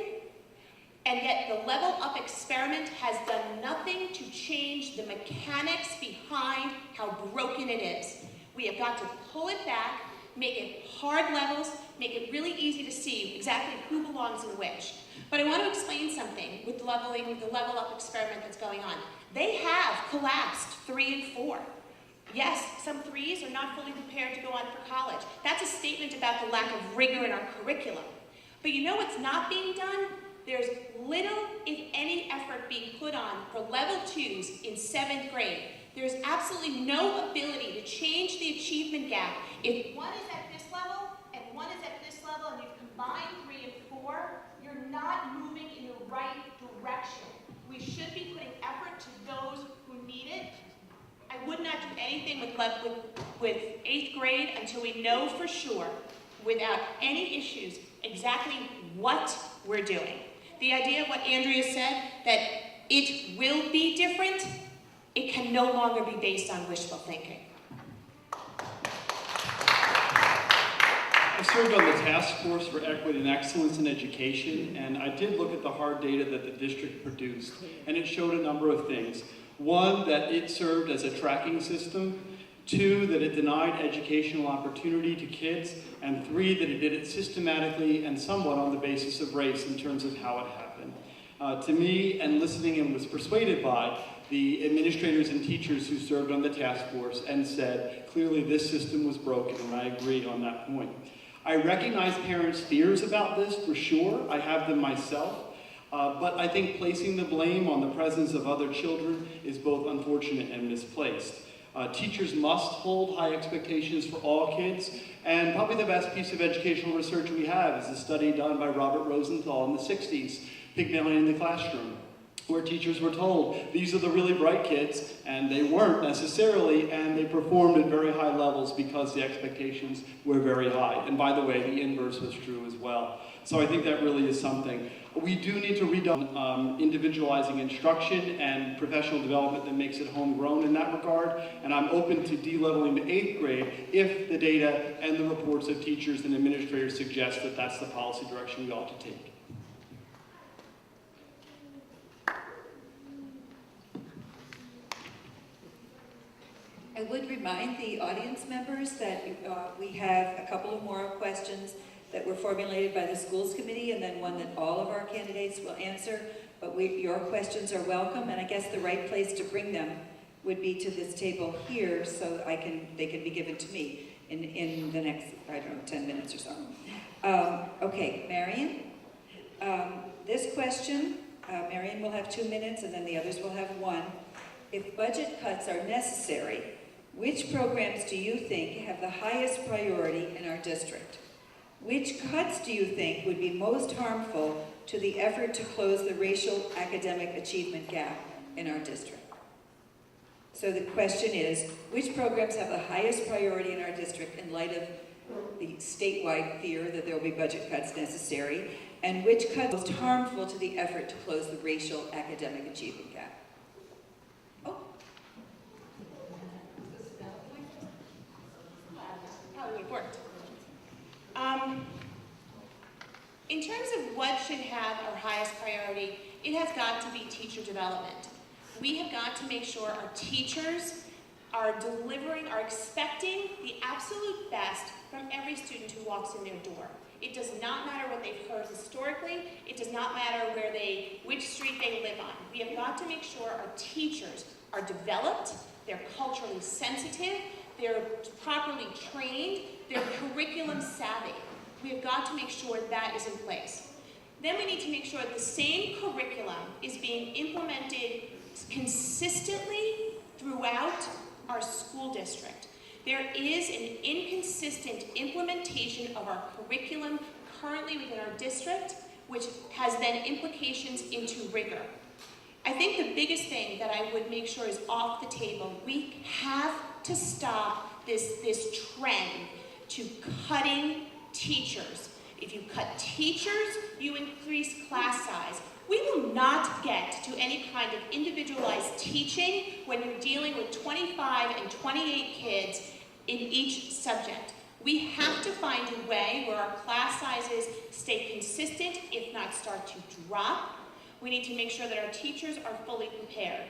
and yet the level up experiment has done nothing to change the mechanics behind how broken it is. We have got to pull it back, make it hard levels, make it really easy to see exactly who belongs in which. But I want to explain something with the level up experiment that's going on. They have collapsed 3 and 4. Yes, some 3s are not fully prepared to go on for college. That's a statement about the lack of rigor in our curriculum. But you know what's not being done? There's little, if any, effort being put on for level 2s in 7th grade. There's absolutely no ability to change the achievement gap. If one is at this level and one is at this level and you've combined 3 and 4, you're not moving in the right direction. We We should be putting effort to those who need it. I would not do anything with 8th grade until we know for sure, without any issues, exactly what we're doing. The idea of what Andrea said, that it will be different, it can no longer be based on wishful thinking. I served on the task force for equity and excellence in education, and I did look at the hard data that the district produced, and it showed a number of things. One, that it served as a tracking system. 2, that it denied educational opportunity to kids. And 3, that it did it systematically and somewhat on the basis of race in terms of how it happened. To me, and listening and was persuaded by the administrators and teachers who served on the task force and said, clearly this system was broken, and I agree on that point. I recognize parents' fears about this, for sure. I have them myself. But I think placing the blame on the presence of other children is both unfortunate and misplaced. Teachers must hold high expectations for all kids, and probably the best piece of educational research we have is a study done by Robert Rosenthal in the 60s, Pygmalion in the Classroom, where teachers were told, these are the really bright kids, and they weren't necessarily, and they performed at very high levels because the expectations were very high. And by the way, the inverse was true as well. So I think that really is something. We do need to redone individualizing instruction and professional development that makes it homegrown in that regard, and I'm open to de-leveling to 8th grade if the data and the reports of teachers and administrators suggest that that's the policy direction we ought to take. I would remind the audience members that we have a couple of more questions that were formulated by the schools committee, and then one that all of our candidates will answer. But your questions are welcome, and I guess the right place to bring them would be to this table here, so they can be given to me in the next, I don't know, 10 minutes or so. Okay, Marion. This question, Marion will have 2 minutes, and then the others will have 1. If budget cuts are necessary, which programs do you think have the highest priority in our district? Which cuts do you think would be most harmful to the effort to close the racial academic achievement gap in our district? So the question is, which programs have the highest priority in our district in light of the statewide fear that there will be budget cuts necessary, and which cuts are most harmful to the effort to close the racial academic achievement gap? Probably worked. In terms of what should have our highest priority, it has got to be teacher development. We have got to make sure our teachers are expecting the absolute best from every student who walks in their door. It does not matter what they've heard historically. It does not matter which street they live on. We have got to make sure our teachers are developed, they're culturally sensitive, they're properly trained, they're curriculum savvy. We have got to make sure that is in place. Then we need to make sure the same curriculum is being implemented consistently throughout our school district. There is an inconsistent implementation of our curriculum currently within our district, which has then implications into rigor. I think the biggest thing that I would make sure is off the table, we have to stop this trend to cutting teachers. If you cut teachers, you increase class size. We will not get to any kind of individualized teaching when you're dealing with 25 and 28 kids in each subject. We have to find a way where our class sizes stay consistent, if not start to drop. We need to make sure that our teachers are fully prepared.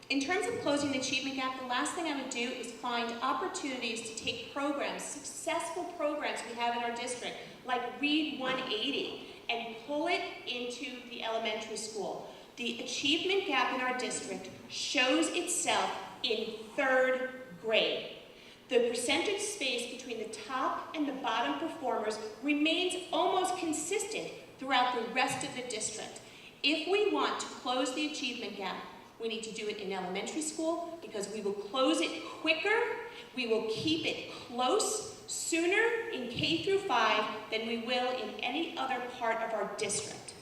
In terms of closing the achievement gap, the last thing I would do is find opportunities to take programs, successful programs we have in our district, like Read 180, and pull it into the elementary school. The achievement gap in our district shows itself in 3rd grade. The percentage space between the top and the bottom performers remains almost consistent throughout the rest of the district. If we want to close the achievement gap, we need to do it in elementary school because we will close it quicker, we will keep it close sooner in K through 5 than we will in any other part of our district.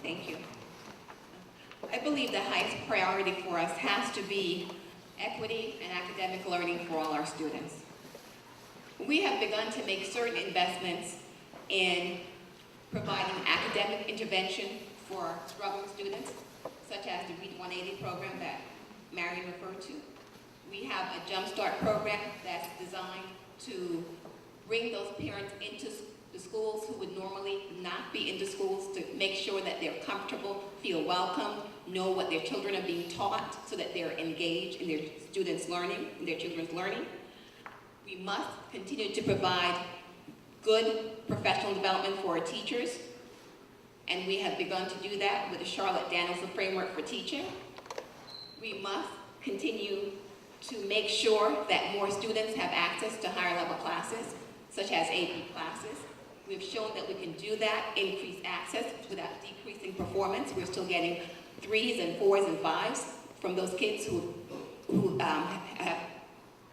Thank you. I believe the highest priority for us has to be equity and academic learning for all our students. We have begun to make certain investments in providing academic intervention for struggling students, such as the Read 180 program that Marion referred to. We have a Jumpstart program that's designed to bring those parents into the schools who would normally not be into schools, to make sure that they're comfortable, feel welcome, know what their children are being taught so that they're engaged in their students' learning, in their children's learning. We must continue to provide good professional development for our teachers, and we have begun to do that with the Charlotte Danielson Framework for Teaching. We must continue to make sure that more students have access to higher level classes, such as AP classes. We've shown that we can do that, increase access without decreasing performance. We're still getting 3s and 4s and 5s from those kids who have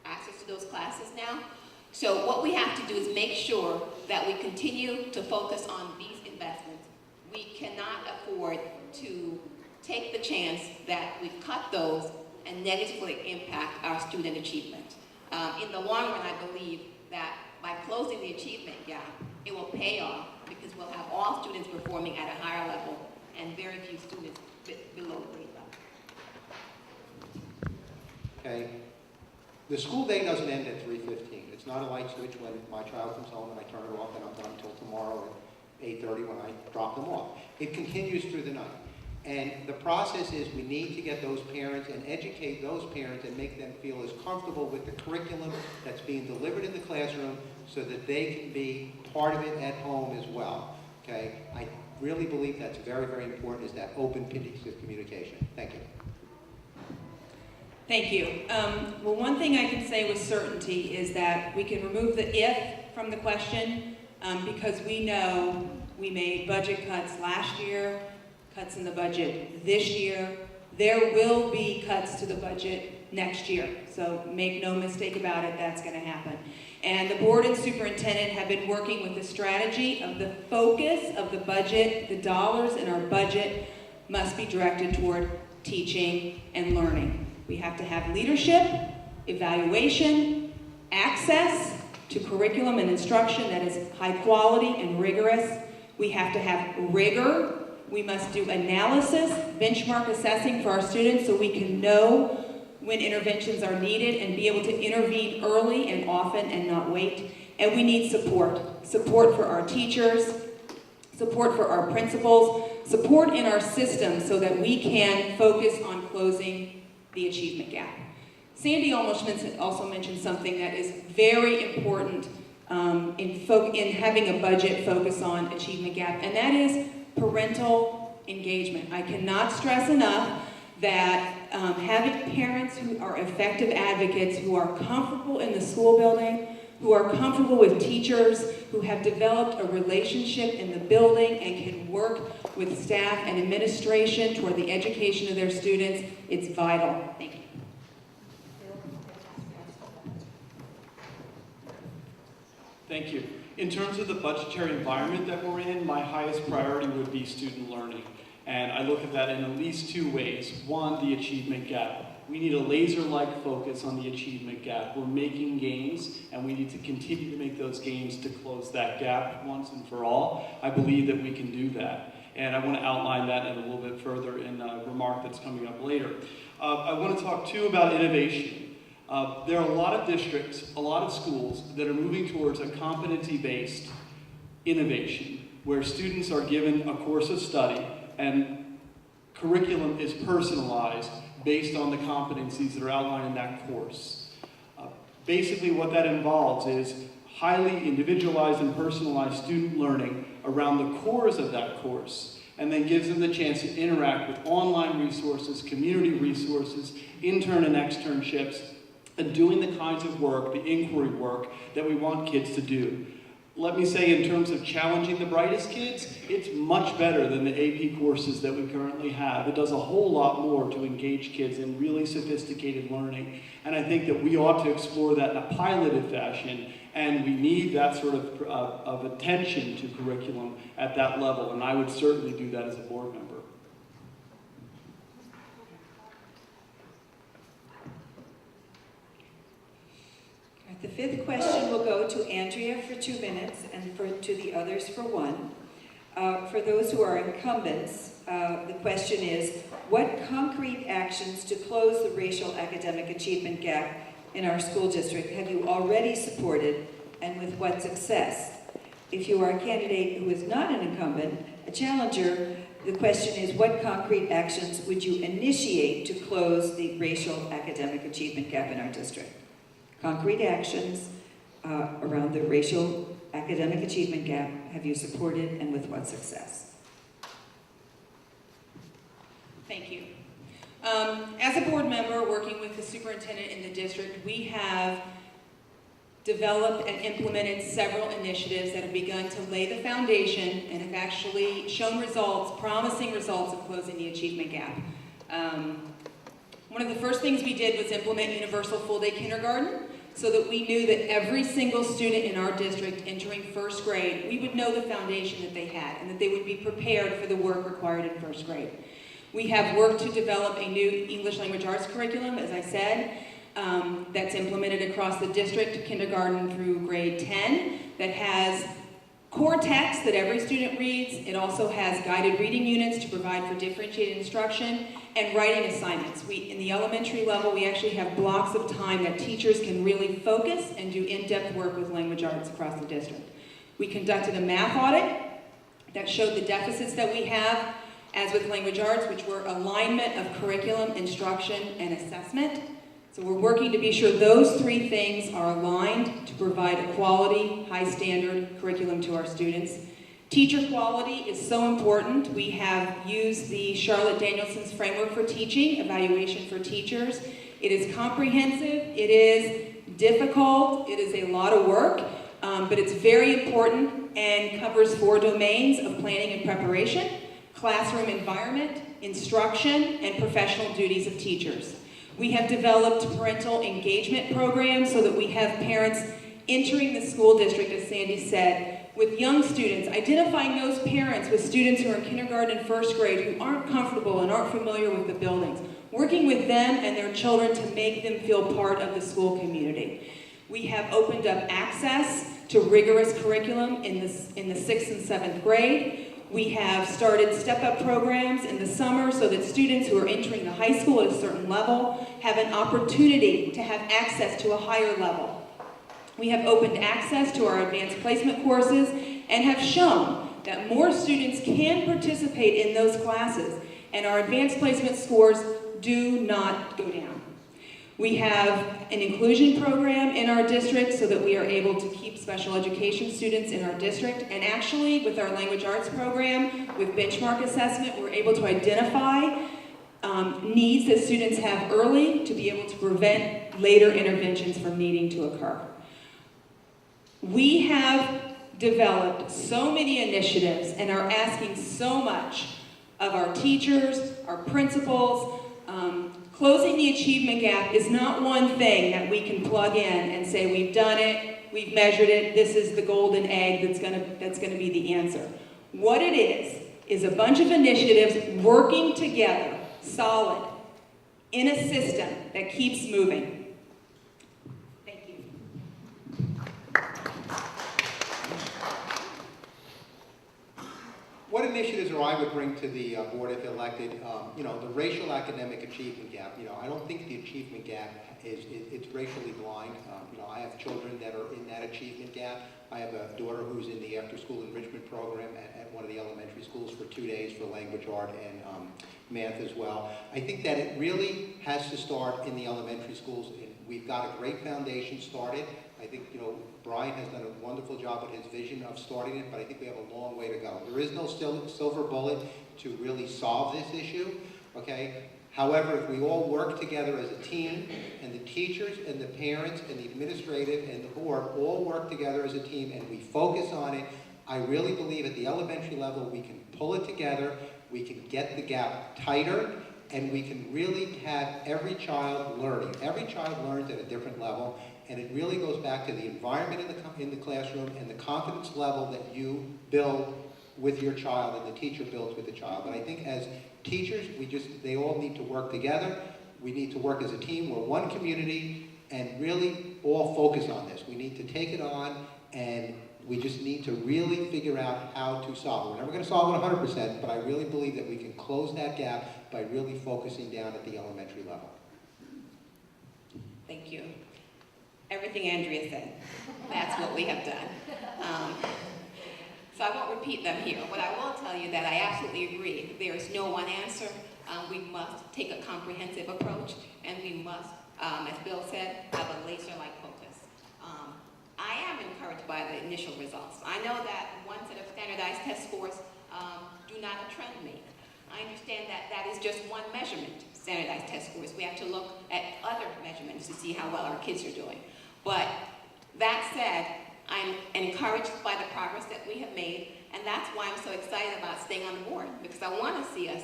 access to those classes now. So what we have to do is make sure that we continue to focus on these investments. We cannot afford to take the chance that we cut those and negatively impact our student achievement. In the long run, I believe that by closing the achievement gap, it will pay off because we'll have all students performing at a higher level and very few students below grade level. Okay. The school day doesn't end at 3:15. It's not a light switch when my child comes home and I turn it off and I'm done until tomorrow at 8:30 when I drop them off. It continues through the night. And the process is we need to get those parents and educate those parents and make them feel as comfortable with the curriculum that's being delivered in the classroom so that they can be part of it at home as well. Okay? I really believe that's very, very important, is that open piece of communication. Thank you. Thank you. Well, one thing I can say with certainty is that we can remove the if from the question because we know we made budget cuts last year, cuts in the budget this year. There will be cuts to the budget next year. So make no mistake about it, that's going to happen. And the board and superintendent have been working with the strategy of the focus of the budget. The dollars in our budget must be directed toward teaching and learning. We have to have leadership, evaluation, access to curriculum and instruction that is high quality and rigorous. We have to have rigor. We must do analysis, benchmark assessing for our students so we can know when interventions are needed and be able to intervene early and often and not wait. And we need support. Support for our teachers, support for our principals, support in our system so that we can focus on closing the achievement gap. Sandy also mentioned something that is very important in having a budget focus on achievement gap, and that is parental engagement. I cannot stress enough that having parents who are effective advocates, who are comfortable in the school building, who are comfortable with teachers, who have developed a relationship in the building and can work with staff and administration toward the education of their students, it's vital. Thank you. Thank you. In terms of the budgetary environment that we're in, my highest priority would be student learning. And I look at that in at least two ways. One, the achievement gap. We need a laser-like focus on the achievement gap. We're making gains, and we need to continue to make those gains to close that gap once and for all. I believe that we can do that. And I want to outline that in a little bit further in a remark that's coming up later. I want to talk, too, about innovation. There are a lot of districts, a lot of schools that are moving towards a competency-based innovation, where students are given a course of study and curriculum is personalized based on the competencies that are outlined in that course. Basically what that involves is highly individualized and personalized student learning around the cores of that course, and then gives them the chance to interact with online resources, community resources, intern and externships, and doing the kinds of work, the inquiry work, that we want kids to do. let me say, in terms of challenging the brightest kids, it's much better than the AP courses that we currently have. It does a whole lot more to engage kids in really sophisticated learning. And I think that we ought to explore that in a piloted fashion, and we need that sort of attention to curriculum at that level, and I would certainly do that as a board member. The fifth question will go to Andrea for 2 minutes and to the others for 1. For those who are incumbents, the question is, what concrete actions to close the racial academic achievement gap in our school district have you already supported, and with what success? If you are a candidate who is not an incumbent, a challenger, the question is, what concrete actions would you initiate to close the racial academic achievement gap in our district? Concrete actions around the racial academic achievement gap have you supported, and with what success? Thank you. As a board member working with the superintendent in the district, we have developed and implemented several initiatives that have begun to lay the foundation and have actually shown results, promising results of closing the achievement gap. One of the first things we did was implement universal full-day kindergarten, so that we knew that every single student in our district entering first grade, we would know the foundation that they had, and that they would be prepared for the work required in first grade. We have worked to develop a new English language arts curriculum, as I said, that's implemented across the district, kindergarten through grade 10, that has core text that every student reads. It also has guided reading units to provide for differentiated instruction, and writing assignments. In the elementary level, we actually have blocks of time that teachers can really focus and do in-depth work with language arts across the district. We conducted a math audit that showed the deficits that we have, as with language arts, which were alignment of curriculum, instruction, and assessment. So we're working to be sure those 3 things are aligned to provide a quality, high-standard curriculum to our students. Teacher quality is so important. We have used the Charlotte Danielson's framework for teaching, evaluation for teachers. It is comprehensive, it is difficult, it is a lot of work, but it's very important and covers 4 domains of planning and preparation: classroom environment, instruction, and professional duties of teachers. We have developed parental engagement programs so that we have parents entering the school district, as Sandy said, with young students, identifying those parents with students who are in kindergarten and first grade who aren't comfortable and aren't familiar with the buildings, working with them and their children to make them feel part of the school community. We have opened up access to rigorous curriculum in the 6th and 7th grade. We have started step-up programs in the summer so that students who are entering the high school at a certain level have an opportunity to have access to a higher level. We have opened access to our advanced placement courses and have shown that more students can participate in those classes, and our advanced placement scores do not go down. We have an inclusion program in our district so that we are able to keep special education students in our district, and actually with our language arts program, with benchmark assessment, we're able to identify needs that students have early to be able to prevent later interventions from needing to occur. We have developed so many initiatives and are asking so much of our teachers, our principals. Closing the achievement gap is not one thing that we can plug in and say, we've done it, we've measured it, this is the golden egg that's gonna be the answer. What it is a bunch of initiatives working together, solid, in a system that keeps moving. What initiatives or I would bring to the board if elected, the racial academic achievement gap, I don't think the achievement gap it's racially blind. I have children that are in that achievement gap. I have a daughter who's in the after-school enrichment program at one of the elementary schools for 2 days for language art and math as well. I think that it really has to start in the elementary schools. We've got a great foundation started. I think, Brian has done a wonderful job with his vision of starting it, but I think we have a long way to go. There is no silver bullet to really solve this issue, okay? However, if we all work together as a team, and the teachers and the parents and the administrative and the board all work together as a team and we focus on it, I really believe at the elementary level we can pull it together, we can get the gap tighter, and we can really have every child learning. Every child learns at a different level, and it really goes back to the environment in the classroom and the confidence level that you build with your child and the teacher builds with the child. But I think as teachers, they all need to work together. We need to work as a team. We're one community, and really all focus on this. We need to take it on, and we just need to really figure out how to solve it. We're never going to solve it 100%, but I really believe that we can close that gap by really focusing down at the elementary level. Thank you. Everything Andrea said, that's what we have done. So I won't repeat them here, but I will tell you that I absolutely agree. There is no one answer. We must take a comprehensive approach, and we must, as Bill said, have a laser-like focus. I am encouraged by the initial results. I know that one set of standardized test scores do not trend me. I understand that that is just one measurement, standardized test scores. We have to look at other measurements to see how well our kids are doing. But that said, I'm encouraged by the progress that we have made, and that's why I'm so excited about staying on the board, because I want to see us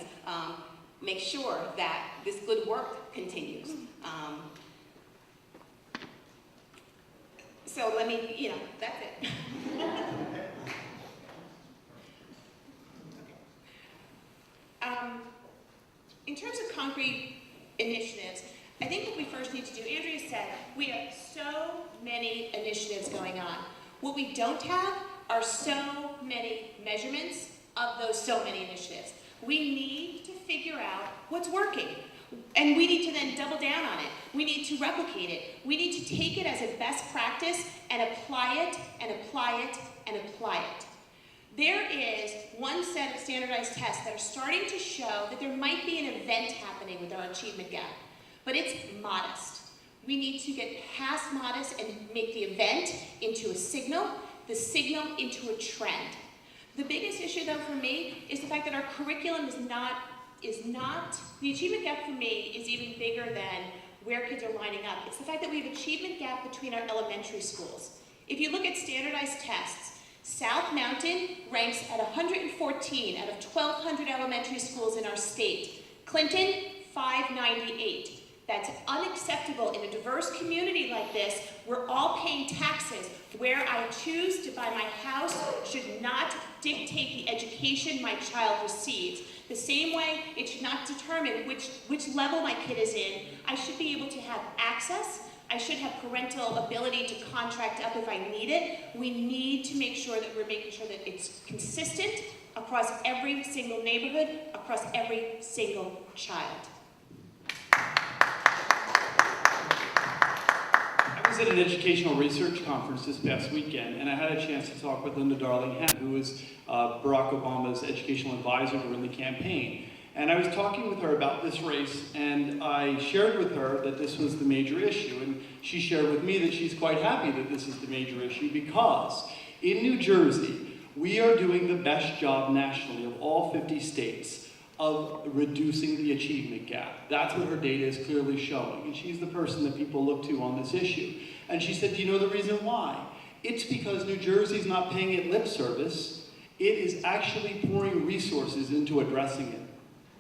make sure that this good work continues. So let me, that's it. In terms of concrete initiatives, I think what we first need to do, Andrea said, we have so many initiatives going on. What we don't have are so many measurements of those so many initiatives. We need to figure out what's working. And we need to then double down on it. We need to replicate it. We need to take it as a best practice and apply it, and apply it, and apply it. There is one set of standardized tests that are starting to show that there might be an event happening with our achievement gap, but it's modest. We need to get past modest and make the event into a signal, the signal into a trend. The biggest issue, though, for me is the fact that our curriculum is not, the achievement gap for me is even bigger than where kids are lining up. It's the fact that we have achievement gap between our elementary schools. If you look at standardized tests, South Mountain ranks at 114 out of 1,200 elementary schools in our state. Clinton, 598. That's unacceptable in a diverse community like this. We're all paying taxes. Where I choose to buy my house should not dictate the education my child receives. The same way it should not determine which level my kid is in. I should be able to have access. I should have parental ability to contract up if I need it. We need to make sure that we're making sure that it's consistent across every single neighborhood, across every single child. I was at an educational research conference this past weekend, and I had a chance to talk with Linda Darling-Hammond, who was Barack Obama's educational advisor during the campaign. And I was talking with her about this race, and I shared with her that this was the major issue, and she shared with me that she's quite happy that this is the major issue because in New Jersey, we are doing the best job nationally of all 50 states of reducing the achievement gap. That's what her data is clearly showing, and she's the person that people look to on this issue. And she said, do you know the reason why? It's because New Jersey's not paying it lip service. It is actually pouring resources into addressing it.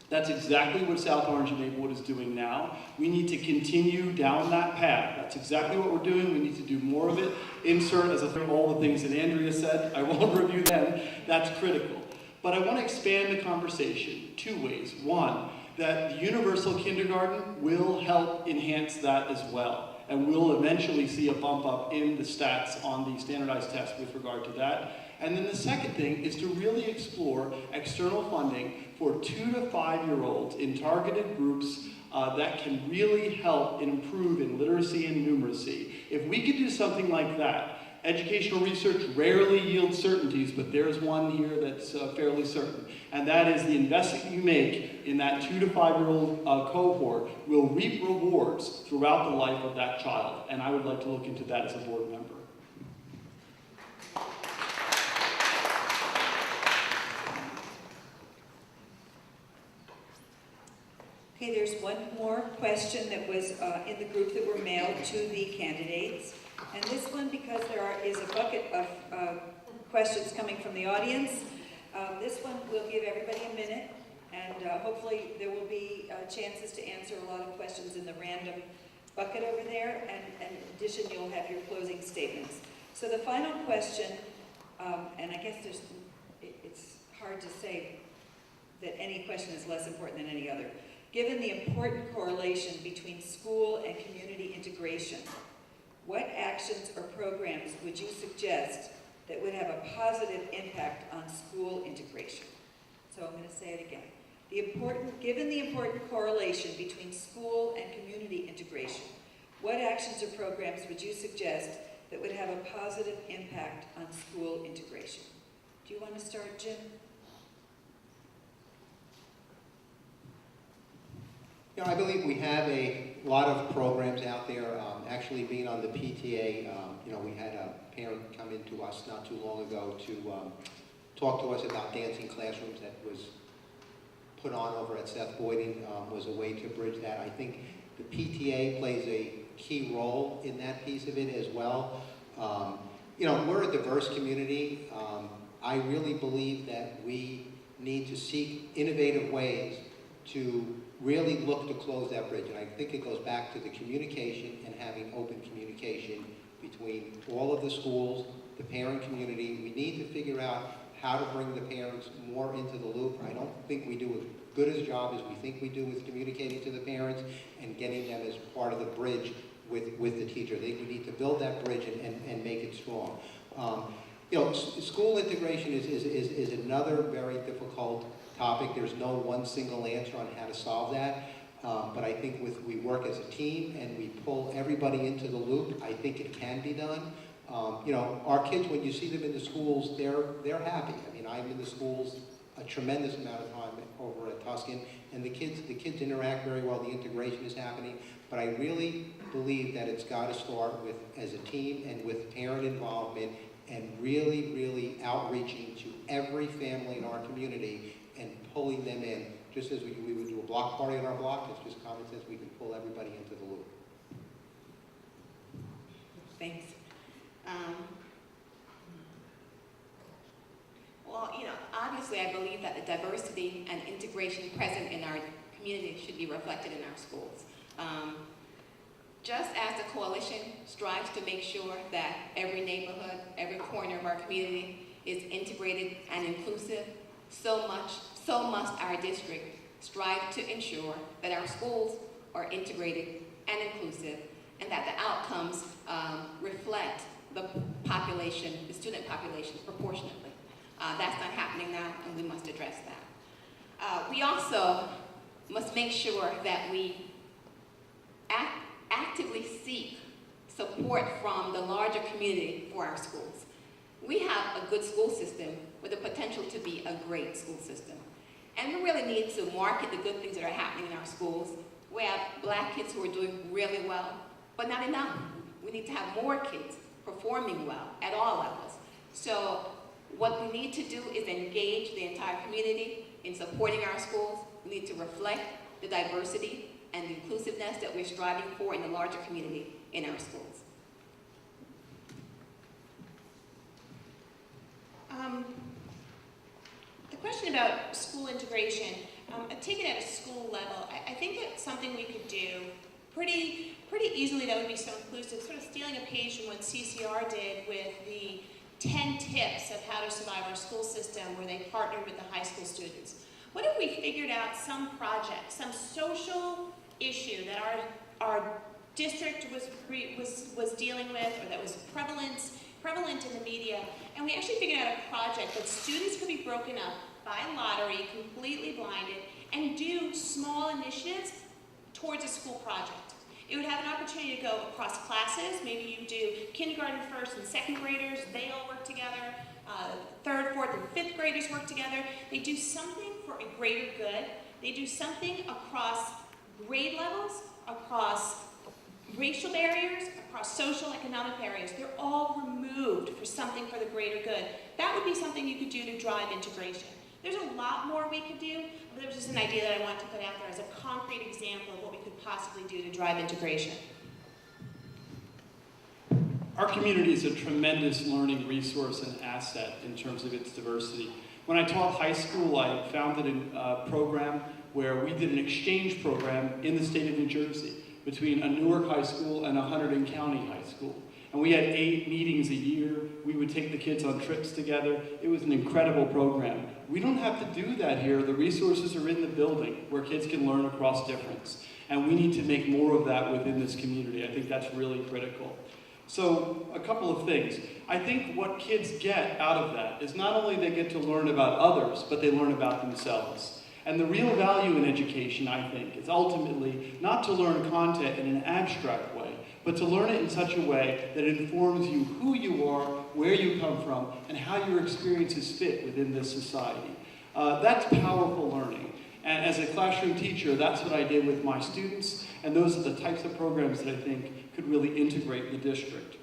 That's exactly what South Orange and Maplewood is doing now. We need to continue down that path. That's exactly what we're doing. We need to do more of it. Insert, as all the things that Andrea said. I won't review them. That's critical. But I want to expand the conversation two ways. One, that the universal kindergarten will help enhance that as well. And we'll eventually see a bump up in the stats on the standardized test with regard to that. And then the second thing is to really explore external funding for 2 to 5-year-olds in targeted groups that can really help and improve in literacy and numeracy. If we could do something like that, educational research rarely yields certainties, but there's one here that's fairly certain. And that is the investment you make in that 2 to 5-year-old cohort will reap rewards throughout the life of that child. And I would like to look into that as a board member. Okay, there's one more question that was in the group that were mailed to the candidates. And this one, because is a bucket of questions coming from the audience, this one we'll give everybody a minute, and hopefully there will be chances to answer a lot of questions in the random bucket over there, and in addition you'll have your closing statements. So the final question, and I guess it's hard to say that any question is less important than any other. Given the important correlation between school and community integration, what actions or programs would you suggest that would have a positive impact on school integration? So I'm going to say it again. Given the important correlation between school and community integration, what actions or programs would you suggest that would have a positive impact on school integration? Do you want to start, Jim? Yeah, I believe we have a lot of programs out there. Actually, being on the PTA, we had a parent come in to us not too long ago to talk to us about dancing classrooms that was put on over at Seth Boyding, was a way to bridge that. I think the PTA plays a key role in that piece of it as well. We're a diverse community. I really believe that we need to seek innovative ways to really look to close that bridge. And I think it goes back to the communication and having open communication between all of the schools, the parent community. We need to figure out how to bring the parents more into the loop. I don't think we do as good a job as we think we do with communicating to the parents and getting them as part of the bridge with the teacher. I think we need to build that bridge and make it strong. School integration is another very difficult topic. There's no one single answer on how to solve that. But I think we work as a team and we pull everybody into the loop, I think it can be done. Our kids, when you see them in the schools, they're happy. I mean, I'm in the schools a tremendous amount of time over at Tuscan, and the kids interact very well. The integration is happening. But I really believe that it's got to start with, as a team and with parent involvement and really, really outreaching to every family in our community and pulling them in. Just as we would do a block party on our block, it's just common sense we can pull everybody into the loop. Thanks. Well, obviously I believe that the diversity and integration present in our community should be reflected in our schools. Just as the coalition strives to make sure that every neighborhood, every corner of our community is integrated and inclusive, so must our district strive to ensure that our schools are integrated and inclusive, and that the outcomes reflect the population, the student population, proportionately. That's not happening now, and we must address that. We also must make sure that we actively seek support from the larger community for our schools. We have a good school system with the potential to be a great school system. And we really need to market the good things that are happening in our schools. We have Black kids who are doing really well, but not enough. We need to have more kids performing well at all levels. So what we need to do is engage the entire community in supporting our schools. We need to reflect the diversity and the inclusiveness that we're striving for in the larger community in our schools. The question about school integration, take it at a school level. I think that's something we could do pretty easily that would be so inclusive, sort of stealing a page from what CCR did with the 10 tips of how to survive our school system, where they partnered with the high school students. What if we figured out some project, some social issue that our district was dealing with, or that was prevalent in the media, and we actually figured out a project that students could be broken up by lottery, completely blinded, and do small initiatives towards a school project. It would have an opportunity to go across classes. Maybe you do kindergarten, first, and second graders. They all work together. Third, fourth, and fifth graders work together. They do something for a greater good. They do something across grade levels, across racial barriers, across social, economic barriers. They're all removed for something for the greater good. That would be something you could do to drive integration. There's a lot more we could do, but there was just an idea that I wanted to put out there as a concrete example of what we could possibly do to drive integration. Our community is a tremendous learning resource and asset in terms of its diversity. When I taught high school, I founded a program where we did an exchange program in the state of New Jersey between a Newark high school and a Hunterdon County high school. And we had 8 meetings a year. We would take the kids on trips together. It was an incredible program. We don't have to do that here. The resources are in the building where kids can learn across difference. And we need to make more of that within this community. I think that's really critical. So, a couple of things. I think what kids get out of that is not only they get to learn about others, but they learn about themselves. And the real value in education, I think, is ultimately not to learn content in an abstract way, but to learn it in such a way that it informs you who you are, where you come from, and how your experiences fit within this society. That's powerful learning. And as a classroom teacher, that's what I did with my students, and those are the types of programs that I think could really integrate the district.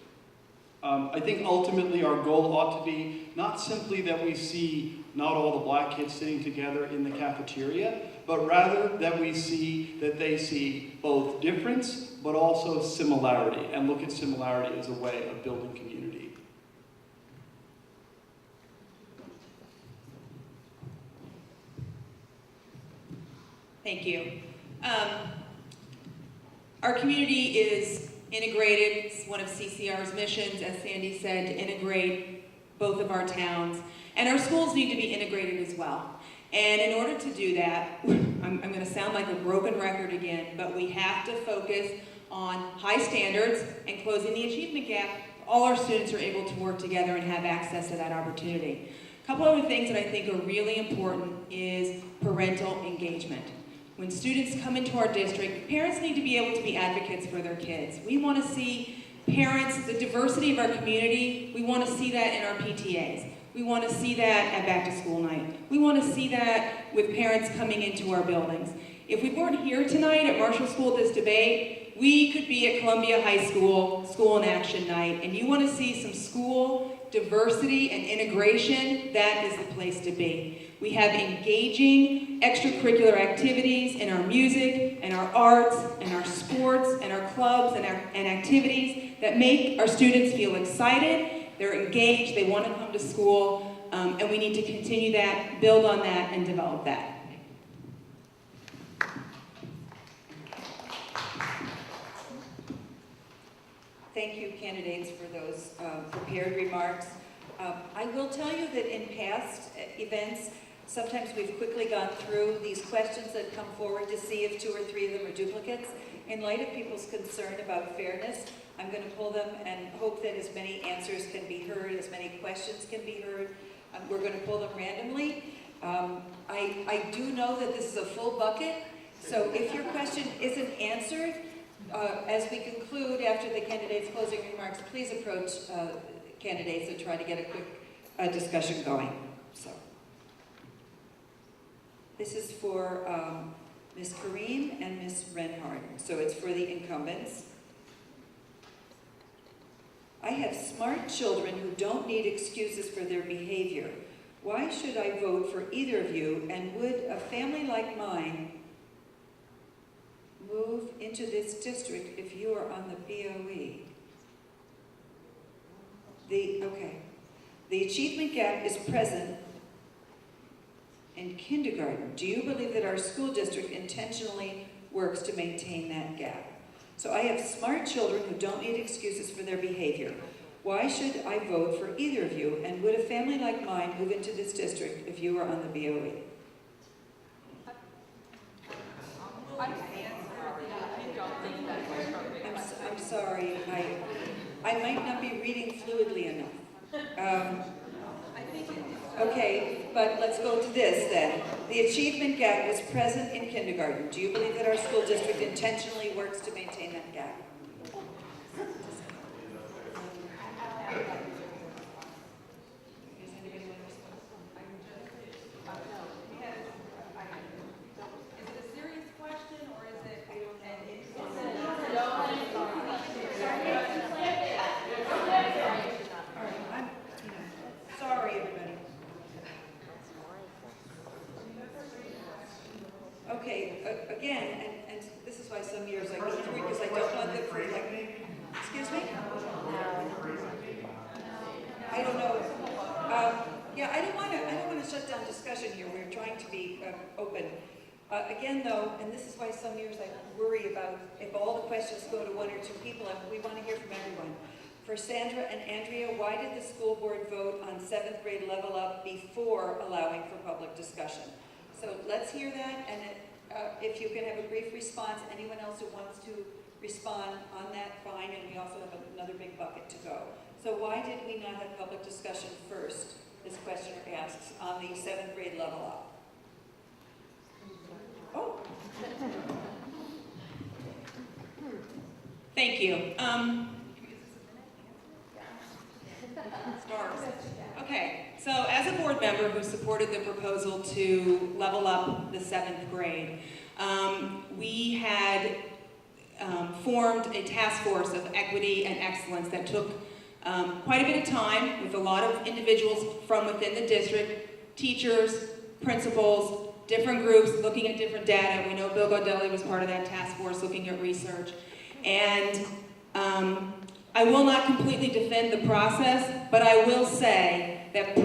I think ultimately our goal ought to be not simply that we see not all the black kids sitting together in the cafeteria, but rather that we see that they see both difference, but also similarity, and look at similarity as a way of building community. Thank you. Our community is integrated. It's one of CCR's missions, as Sandy said, to integrate both of our towns. And our schools need to be integrated as well. And in order to do that, I'm going to sound like a broken record again, but we have to focus on high standards and closing the achievement gap. All our students are able to work together and have access to that opportunity. A couple other things that I think are really important is parental engagement. When students come into our district, parents need to be able to be advocates for their kids. We want to see parents, the diversity of our community, we want to see that in our PTAs. We want to see that at back to school night. We want to see that with parents coming into our buildings. If we weren't here tonight at Marshall School at this debate, we could be at Columbia High School, School in Action Night, and you want to see some school diversity and integration, that is the place to be. We have engaging extracurricular activities in our music, and our arts, and our sports, and our clubs, and activities that make our students feel excited, they're engaged, they want to come to school, and we need to continue that, build on that, and develop that. Thank you, candidates, for those prepared remarks. I will tell you that in past events, sometimes we've quickly gone through these questions that come forward to see if 2 or 3 of them are duplicates. In light of people's concern about fairness, I'm going to pull them and hope that as many answers can be heard, as many questions can be heard. We're going to pull them randomly. I do know that this is a full bucket, so if your question isn't answered, as we conclude after the candidates' closing remarks, please approach candidates and try to get a quick discussion going. So, this is for Ms. Kareem and Ms. Renhardt, so it's for the incumbents. I have smart children who don't need excuses for their behavior. Why should I vote for either of you, and would a family like mine move into this district if you are on the BOE? The achievement gap is present in kindergarten. Do you believe that our school district intentionally works to maintain that gap? So I have smart children who don't need excuses for their behavior. Why should I vote for either of you, and would a family like mine move into this district if you were on the BOE? I'm sorry, I might not be reading fluidly enough. Okay, but let's go to this then. The achievement gap is present in kindergarten. Do you believe that our school district intentionally works to maintain that gap? I don't know. Yeah, I don't want to shut down discussion here. We're trying to be open. Again, though, and this is why some years I worry about if all the questions go to one or two people, and we want to hear from everyone. For Sandra and Andrea, why did the school board vote on 7th grade level up before allowing for public discussion? So let's hear that, and if you can have a brief response, anyone else who wants to respond on that, fine, and we also have another big bucket to go. So why did we not have public discussion first, this questioner asks, on the 7th grade level up? Oh. Thank you. Stars. Okay, so as a board member who supported the proposal to level up the 7th grade, we had formed a task force of equity and excellence that took quite a bit of time with a lot of individuals from within the district, teachers, principals, different groups looking at different data. We know Bill Gaudelli was part of that task force looking at research. And I will not completely defend the process, but I will say that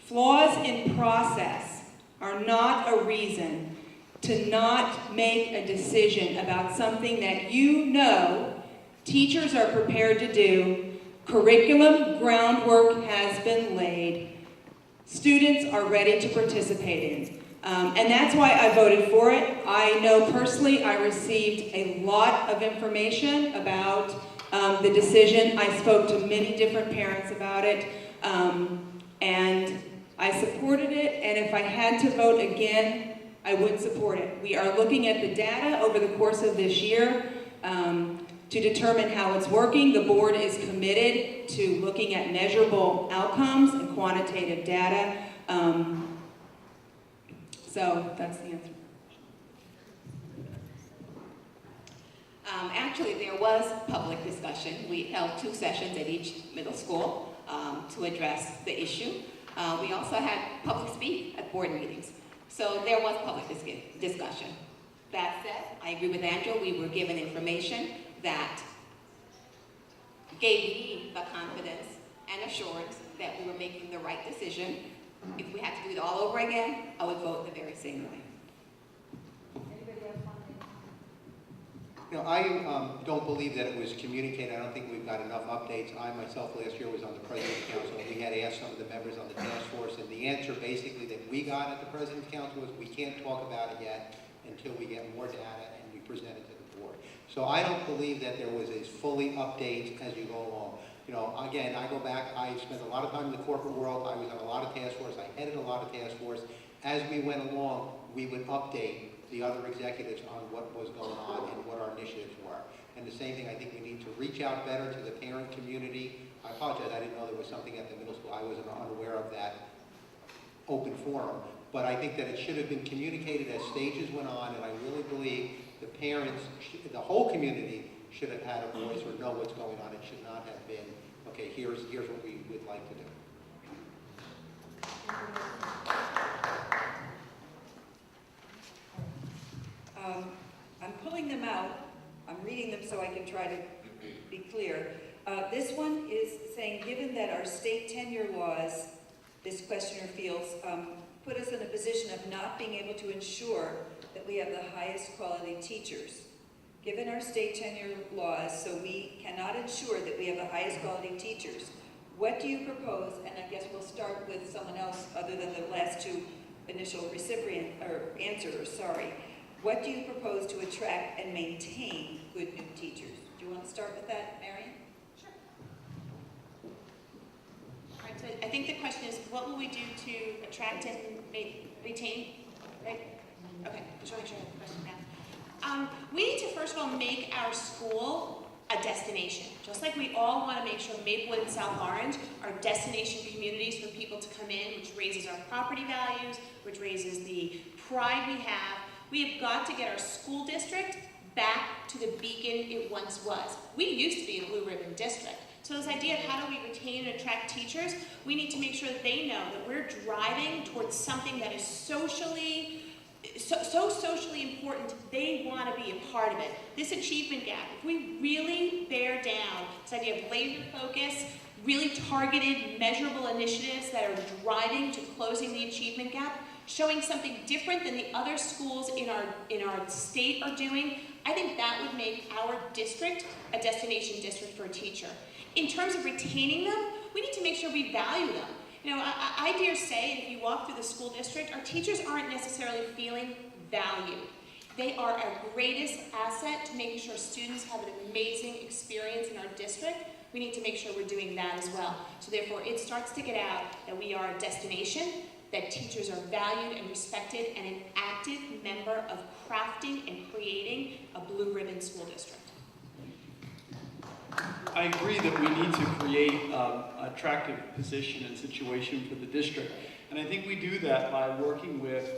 flaws in process are not a reason to not make a decision about something that you know teachers are prepared to do. Curriculum groundwork has been laid. Students are ready to participate in. And that's why I voted for it. I know personally I received a lot of information about the decision. I spoke to many different parents about it, and I supported it, and if I had to vote again, I would support it. We are looking at the data over the course of this year to determine how it's working. The board is committed to looking at measurable outcomes and quantitative data. So that's the answer. Actually, there was public discussion. We held 2 sessions at each middle school to address the issue. We also had public speak at board meetings. So there was public discussion. That said, I agree with Andrew. We were given information that gave me the confidence and assurance that we were making the right decision. If we had to do it all over again, I would vote the very same way. You know, I don't believe that it was communicated. I don't think we've got enough updates. I myself last year was on the President's Council, and we had asked some of the members on the task force, and the answer basically that we got at the President's Council was we can't talk about it yet until we get more data and we present it to the board. So I don't believe that there was a fully update as you go along. You know, again, I go back, I spent a lot of time in the corporate world, I was on a lot of task force, I headed a lot of task force. As we went along, we would update the other executives on what was going on and what our initiatives were. And the same thing, I think we need to reach out better to the parent community. I apologize, I didn't know there was something at the middle school. I wasn't unaware of that open forum. But I think that it should have been communicated as stages went on, and I really believe the parents, the whole community should have had a voice or know what's going on. It should not have been, okay, here's what we would like to do. I'm pulling them out. I'm reading them so I can try to be clear. This one is saying, given that our state tenure laws, this questioner feels, put us in a position of not being able to ensure that we have the highest quality teachers. Given our state tenure laws, so we cannot ensure that we have the highest quality teachers, what do you propose, and I guess we'll start with someone else other than the last 2 initial answerers, sorry. What do you propose to attract and maintain good new teachers? Do you want to start with that, Marion? Sure. All right, so I think the question is, what will we do to attract and retain, right? Okay, just want to make sure I have the question now. We need to first of all make our school a destination. Just like we all want to make sure Maplewood and South Orange are destination communities for people to come in, which raises our property values, which raises the pride we have. We have got to get our school district back to the beacon it once was. We used to be a blue ribbon district. So this idea of how do we retain and attract teachers, we need to make sure that they know that we're driving towards something that is socially so socially important, they want to be a part of it. This achievement gap, if we really bear down this idea of laser focus, really targeted, measurable initiatives that are driving to closing the achievement gap, showing something different than the other schools in our state are doing, I think that would make our district a destination district for a teacher. In terms of retaining them, we need to make sure we value them. You know, I dare say, if you walk through the school district, our teachers aren't necessarily feeling valued. They are our greatest asset to making sure students have an amazing experience in our district. We need to make sure we're doing that as well. So therefore, it starts to get out that we are a destination, that teachers are valued and respected, and an active member of crafting and creating a blue ribbon school district. I agree that we need to create an attractive position and situation for the district. And I think we do that by working with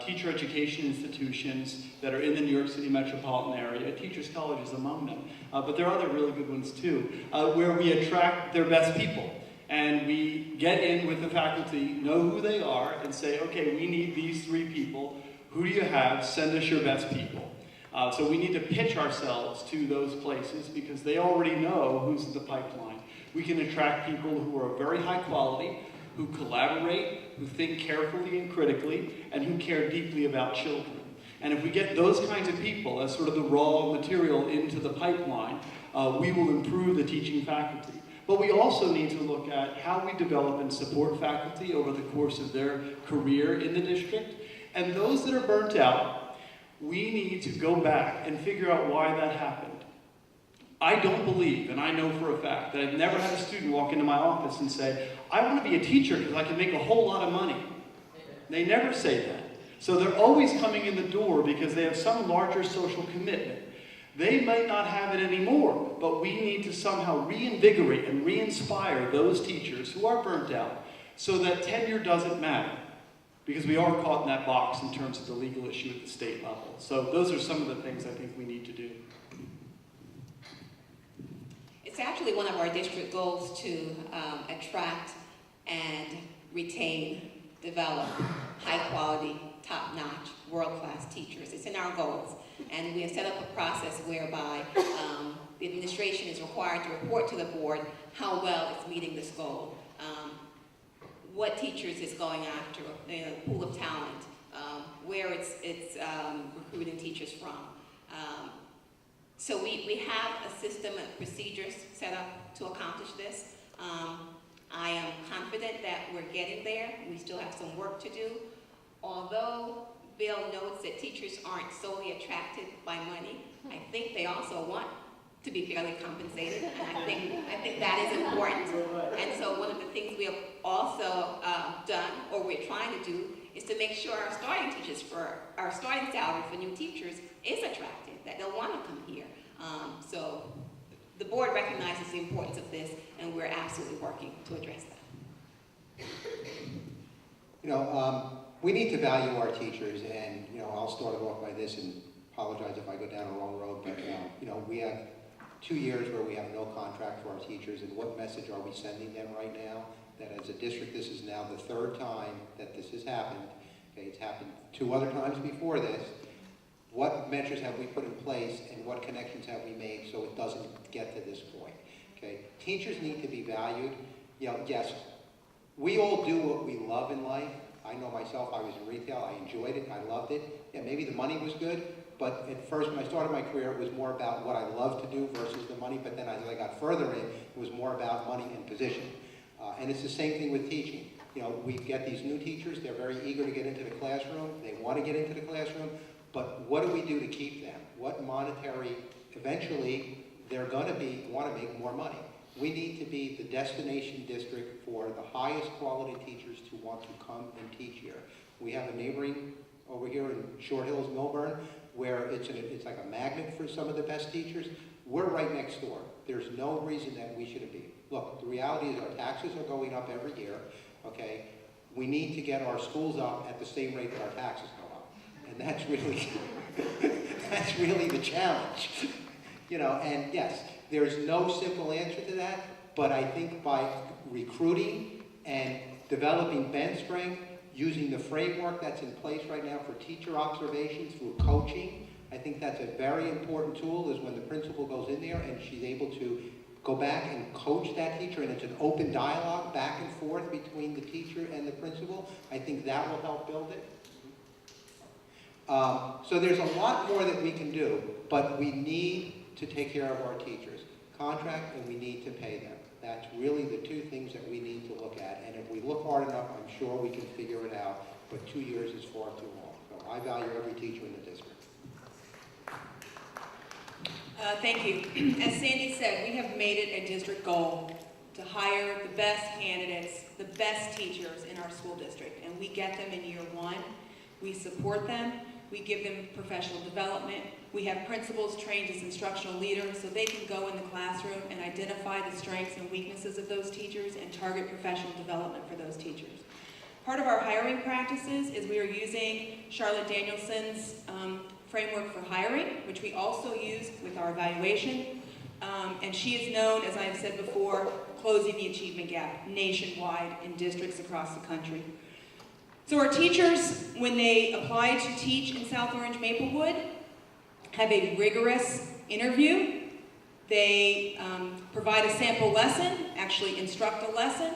teacher education institutions that are in the New York City metropolitan area. Teachers College is among them. But there are other really good ones too, where we attract their best people. And we get in with the faculty, know who they are, and say, okay, we need these 3 people. Who do you have? Send us your best people. So we need to pitch ourselves to those places because they already know who's in the pipeline. We can attract people who are very high quality, who collaborate, who think carefully and critically, and who care deeply about children. And if we get those kinds of people as sort of the raw material into the pipeline, we will improve the teaching faculty. But we also need to look at how we develop and support faculty over the course of their career in the district. And those that are burnt out, we need to go back and figure out why that happened. I don't believe, and I know for a fact, that I've never had a student walk into my office and say, I want to be a teacher because I can make a whole lot of money. They never say that. So they're always coming in the door because they have some larger social commitment. They may not have it anymore, but we need to somehow reinvigorate and re-inspire those teachers who are burnt out so that tenure doesn't matter. Because we are caught in that box in terms of the legal issue at the state level. So those are some of the things I think we need to do. It's actually one of our district goals to attract and retain, develop high-quality, top-notch, world-class teachers. It's in our goals. And we have set up a process whereby the administration is required to report to the board how well it's meeting this goal. What teachers it's going after, the pool of talent, where it's recruiting teachers from. So we have a system of procedures set up to accomplish this. I am confident that we're getting there. We still have some work to do. Although Bill notes that teachers aren't solely attracted by money, I think they also want to be fairly compensated, and I think that is important. And so one of the things we have also done, or we're trying to do, is to make sure our starting salary for new teachers is attractive, that they'll want to come here. So the board recognizes the importance of this, and we're absolutely working to address that. You know, we need to value our teachers, and you know, I'll start off by this and apologize if I go down a wrong road, but you know, we have 2 years where we have no contract for our teachers, and what message are we sending them right now? That as a district, this is now the 3rd time that this has happened. Okay, it's happened 2 other times before this. What measures have we put in place, and what connections have we made so it doesn't get to this point? Okay, teachers need to be valued. You know, yes, we all do what we love in life. I know myself, I was in retail, I enjoyed it, I loved it. Yeah, maybe the money was good, but at first when I started my career, it was more about what I loved to do versus the money, but then as I got further in, it was more about money and position. And it's the same thing with teaching. You know, we get these new teachers, they're very eager to get into the classroom, they want to get into the classroom, but what do we do to keep them? What monetary, eventually, they're going to want to make more money. We need to be the destination district for the highest quality teachers who want to come and teach here. We have a neighboring over here in Short Hills, Millburn, where it's like a magnet for some of the best teachers. We're right next door. There's no reason that we shouldn't be. Look, the reality is our taxes are going up every year, okay? We need to get our schools up at the same rate that our taxes go up. And that's really, that's really the challenge. You know, and yes, there's no simple answer to that, but I think by recruiting and developing bench strength, using the framework that's in place right now for teacher observations through coaching. I think that's a very important tool, is when the principal goes in there and she's able to go back and coach that teacher, and it's an open dialogue back and forth between the teacher and the principal. I think that will help build it. So there's a lot more that we can do, but we need to take care of our teachers. Contract, and we need to pay them. That's really the two things that we need to look at. And if we look hard enough, I'm sure we can figure it out, but 2 years is far too long. So I value every teacher in the district. Thank you. As Sandy said, we have made it a district goal to hire the best candidates, the best teachers in our school district, and we get them in year one. We support them. We give them professional development. We have principals trained as instructional leaders so they can go in the classroom and identify the strengths and weaknesses of those teachers and target professional development for those teachers. Part of our hiring practices is we are using Charlotte Danielson's framework for hiring, which we also use with our evaluation. And she is known, as I have said before, closing the achievement gap nationwide in districts across the country. So our teachers, when they apply to teach in South Orange Maplewood, have a rigorous interview. They provide a sample lesson, actually instruct a lesson,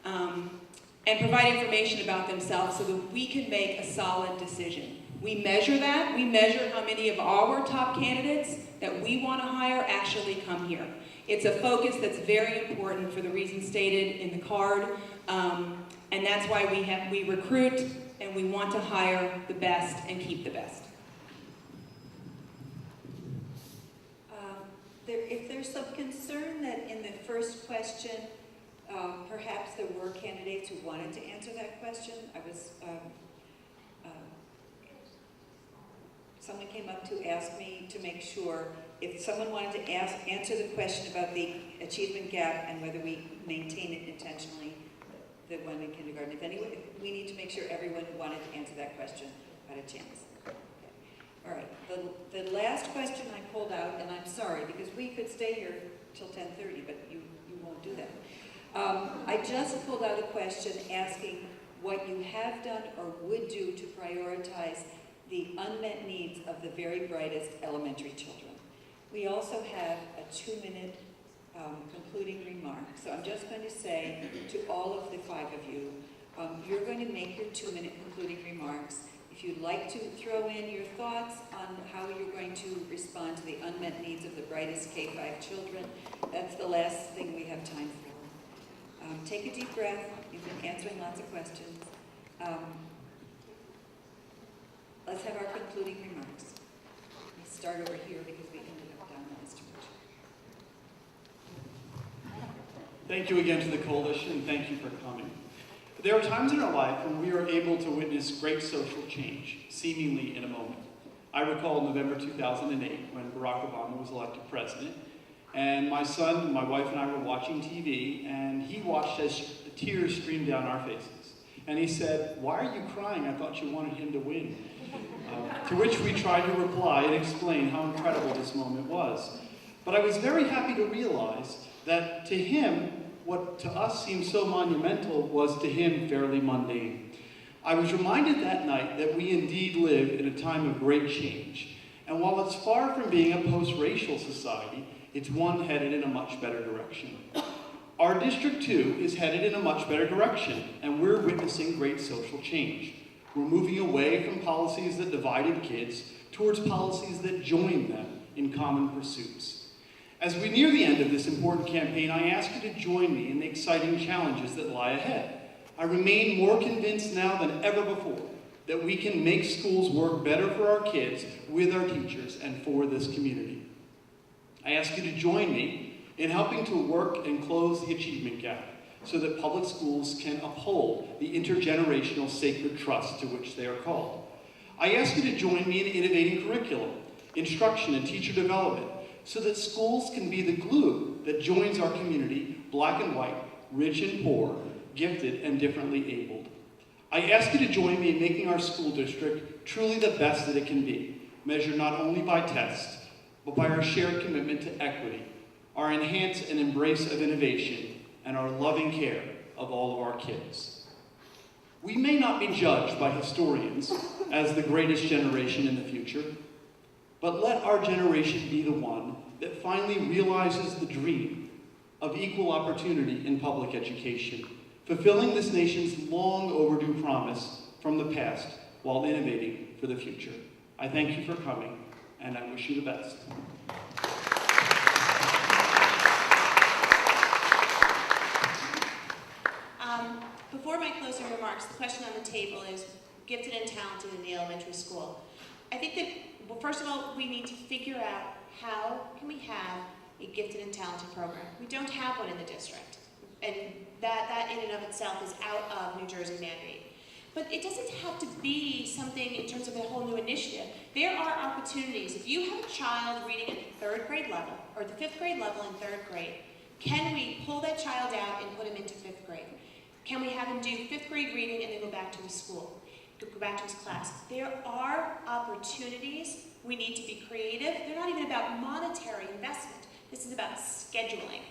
and provide information about themselves so that we can make a solid decision. We measure that. We measure how many of our top candidates that we want to hire actually come here. It's a focus that's very important for the reasons stated in the card, and that's why we recruit and we want to hire the best and keep the best. If there's some concern that in the first question, perhaps there were candidates who wanted to answer that question, someone came up to ask me to make sure if someone wanted to answer the question about the achievement gap and whether we maintain it intentionally, the one in kindergarten. If we need to make sure everyone who wanted to answer that question had a chance. Okay. All right. The last question I pulled out, and I'm sorry because we could stay here till 10:30, but you won't do that. I just pulled out a question asking what you have done or would do to prioritize the unmet needs of the very brightest elementary children. We also have a 2-minute concluding remark. So I'm just going to say to all of the 5 of you, you're going to make your 2-minute concluding remarks. If you'd like to throw in your thoughts on how you're going to respond to the unmet needs of the brightest K-5 children, that's the last thing we have time for. Take a deep breath. You've been answering lots of questions. Let's have our concluding remarks. Let's start over here because we ended up down last week. Thank you again to the coalition, and thank you for coming. There are times in our life when we are able to witness great social change, seemingly in a moment. I recall November 2008 when Barack Obama was elected president, and my son, my wife, and I were watching TV, and he watched as tears streamed down our faces. And he said, "Why are you crying? I thought you wanted him to win." To which we tried to reply and explain how incredible this moment was. But I was very happy to realize that to him, what to us seemed so monumental was to him fairly mundane. I was reminded that night that we indeed live in a time of great change. And while it's far from being a post-racial society, it's one headed in a much better direction. Our District 2 is headed in a much better direction, and we're witnessing great social change. We're moving away from policies that divided kids towards policies that joined them in common pursuits. As we near the end of this important campaign, I ask you to join me in the exciting challenges that lie ahead. I remain more convinced now than ever before that we can make schools work better for our kids, with our teachers, and for this community. I ask you to join me in helping to work and close the achievement gap so that public schools can uphold the intergenerational sacred trust to which they are called. I ask you to join me in innovating curriculum, instruction, and teacher development so that schools can be the glue that joins our community, black and white, rich and poor, gifted and differently abled. I ask you to join me in making our school district truly the best that it can be, measured not only by tests, but by our shared commitment to equity, our enhance and embrace of innovation, and our loving care of all of our kids. We may not be judged by historians as the greatest generation in the future, but let our generation be the one that finally realizes the dream of equal opportunity in public education, fulfilling this nation's long overdue promise from the past while innovating for the future. I thank you for coming, and I wish you the best. Before my closing remarks, the question on the table is gifted and talented in the elementary school. I think that, well, first of all, we need to figure out how can we have a gifted and talented program. We don't have one in the district, and that in and of itself is out of New Jersey mandate. But it doesn't have to be something in terms of a whole new initiative. There are opportunities. If you have a child reading at the 3rd grade level, or the 5th grade level in 3rd grade, can we pull that child out and put him into 5th grade? Can we have him do 5th grade reading and then go back to his school, go back to his class? There are opportunities. We need to be creative. They're not even about monetary investment. This is about scheduling.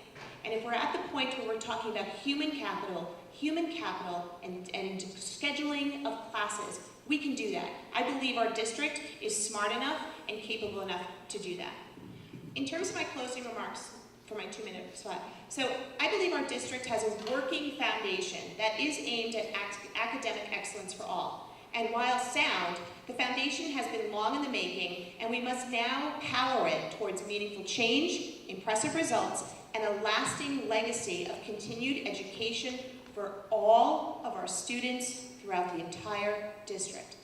And if we're at the point where we're talking about human capital and scheduling of classes, we can do that. I believe our district is smart enough and capable enough to do that. In terms of my closing remarks, for my 2-minute spot. So I believe our district has a working foundation that is aimed at academic excellence for all. And while sound, the foundation has been long in the making, and we must now power it towards meaningful change, impressive results, and a lasting legacy of continued education for all of our students throughout the entire district.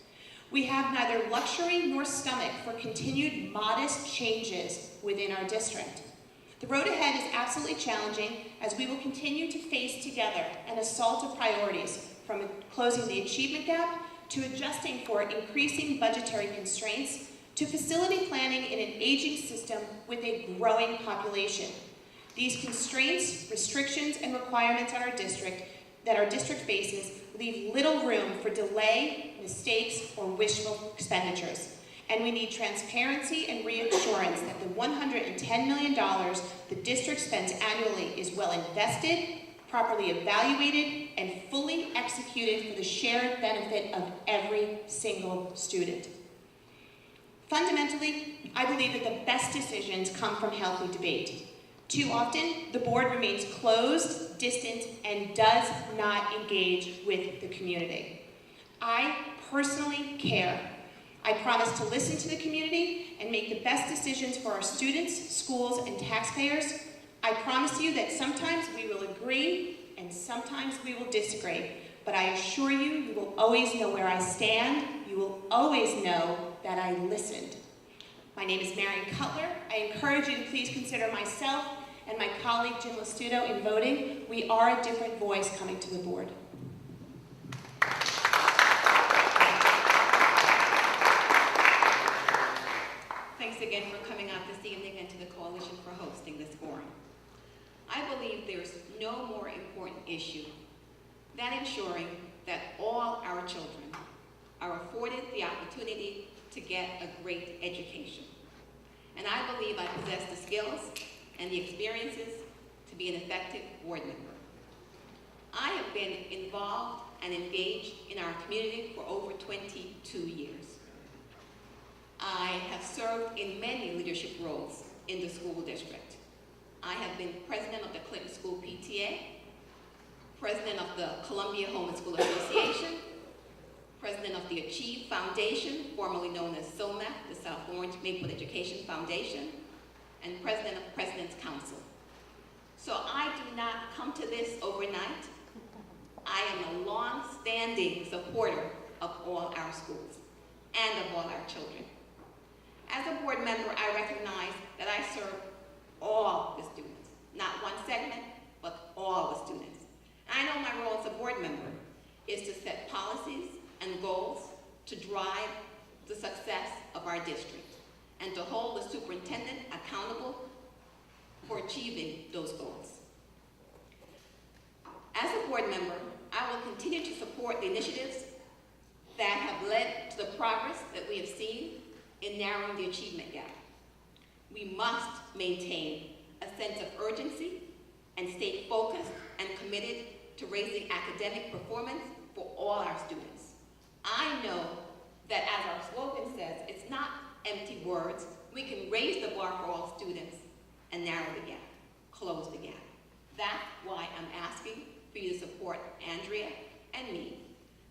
We have neither luxury nor stomach for continued modest changes within our district. The road ahead is absolutely challenging as we will continue to face together an assault of priorities, from closing the achievement gap to adjusting for increasing budgetary constraints to facility planning in an aging system with a growing population. These constraints, restrictions, and requirements on our district that our district faces leave little room for delay, mistakes, or wishful expenditures. And we need transparency and reassurance that the $110 million the district spends annually is well invested, properly evaluated, and fully executed for the shared benefit of every single student. Fundamentally, I believe that the best decisions come from healthy debate. Too often, the board remains closed, distant, and does not engage with the community. I personally care. I promise to listen to the community and make the best decisions for our students, schools, and taxpayers. I promise you that sometimes we will agree and sometimes we will disagree. But I assure you, you will always know where I stand. You will always know that I listened. My name is Marion Cutler. I encourage you to please consider myself and my colleague Jim Lestudo in voting. We are a different voice coming to the board. Thanks again for coming out this evening and to the Coalition for hosting this forum. I believe there's no more important issue than ensuring that all our children are afforded the opportunity to get a great education. And I believe I possess the skills and the experiences to be an effective board member. I have been involved and engaged in our community for over 22 years. I have served in many leadership roles in the school district. I have been president of the Clinton School PTA, president of the Columbia Home and School Association, president of the Achieve Foundation, formerly known as SOMAtv, the South Orange Maplewood Education Foundation, and president of President's Council. So I do not come to this overnight. I am a long-standing supporter of all our schools and of all our children. As a board member, I recognize that I serve all the students, not one segment, but all the students. And I know my role as a board member is to set policies and goals to drive the success of our district and to hold the superintendent accountable for achieving those goals. As a board member, I will continue to support the initiatives that have led to the progress that we have seen in narrowing the achievement gap. We must maintain a sense of urgency and stay focused and committed to raising academic performance for all our students. I know that as our slogan says, it's not empty words. We can raise the bar for all students and narrow the gap, close the gap. That's why I'm asking for you to support Andrea and me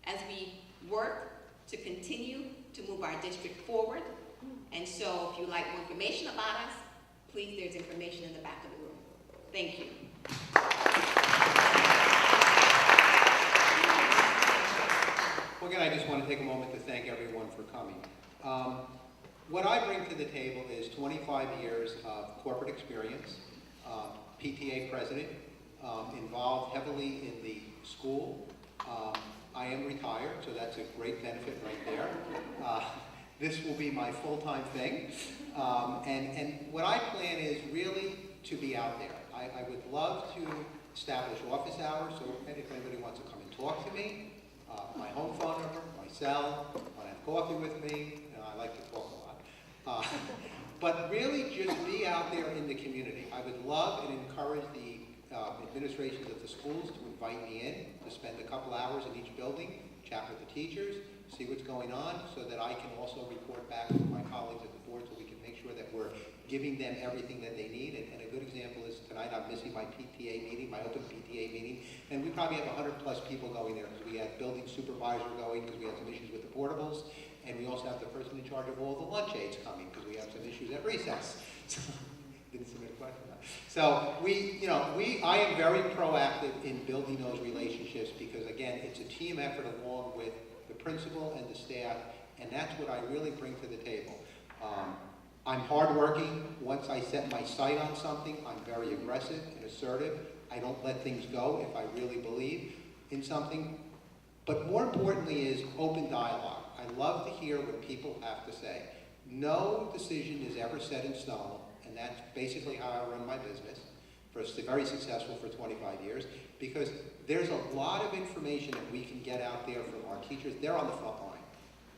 as we work to continue to move our district forward. And so if you'd like more information about us, please, there's information in the back of the room. Thank you. Well, again, I just want to take a moment to thank everyone for coming. What I bring to the table is 25 years of corporate experience, PTA president, involved heavily in the school. I am retired, so that's a great benefit right there. This will be my full-time thing. And what I plan is really to be out there. I would love to establish office hours, so if anybody wants to come and talk to me, my home phone number, my cell, want to have coffee with me, I like to talk a lot. But really just be out there in the community. I would love and encourage the administrations of the schools to invite me in to spend a couple hours in each building, chat with the teachers, see what's going on, so that I can also report back to my colleagues at the board so we can make sure that we're giving them everything that they need. And a good example is tonight I'm missing my PTA meeting, my open PTA meeting, and we probably have 100+ people going there because we had building supervisor going because we had some issues with the portables, and we also have the person in charge of all the lunch aides coming because we have some issues at recess. Didn't submit a question. So I am very proactive in building those relationships because again, it's a team effort along with the principal and the staff, and that's what I really bring to the table. I'm hardworking. Once I set my sight on something, I'm very aggressive and assertive. I don't let things go if I really believe in something. But more importantly is open dialogue. I love to hear what people have to say. No decision is ever set in stone, and that's basically how I run my business. Very successful for 25 years, because there's a lot of information that we can get out there from our teachers. They're on the front line,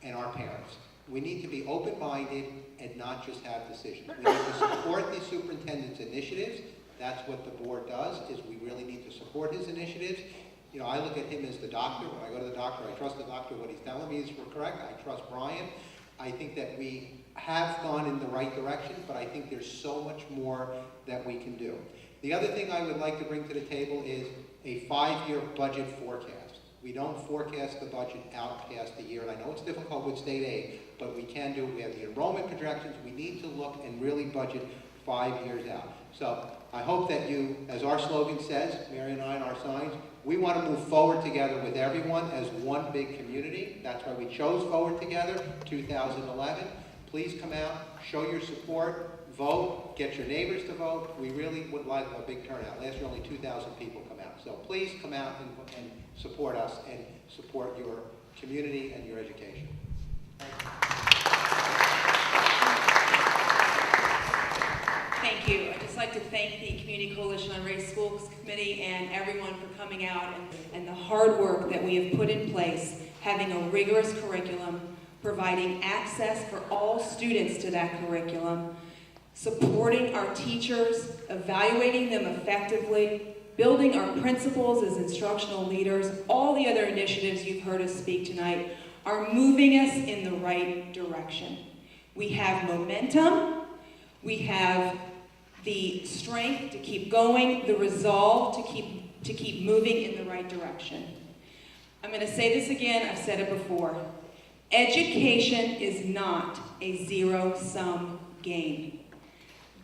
and our parents. We need to be open-minded and not just have decisions. We need to support the superintendent's initiatives. That's what the board does, is we really need to support his initiatives. You know, I look at him as the doctor. When I go to the doctor, I trust the doctor. What he's telling me is correct. I trust Brian. I think that we have gone in the right direction, but I think there's so much more that we can do. The other thing I would like to bring to the table is a 5-year budget forecast. We don't forecast the budget out past a year, and I know it's difficult with state aid, but we can do it. We have the enrollment projections. We need to look and really budget 5 years out. So I hope that you, as our slogan says, Mary and I on our signs, we want to move forward together with everyone as one big community. That's why we chose Forward Together 2011. Please come out, show your support, vote, get your neighbors to vote. We really would like a big turnout. Last year only 2,000 people come out. So please come out and support us and support your community and your education. Thank you. I'd just like to thank the Community Coalition on Race Schools Committee and everyone for coming out and the hard work that we have put in place, having a rigorous curriculum, providing access for all students to that curriculum, supporting our teachers, evaluating them effectively, building our principals as instructional leaders. All the other initiatives you've heard us speak tonight are moving us in the right direction. We have momentum, we have the strength to keep going, the resolve to keep moving in the right direction. I'm going to say this again, I've said it before. Education is not a zero-sum game.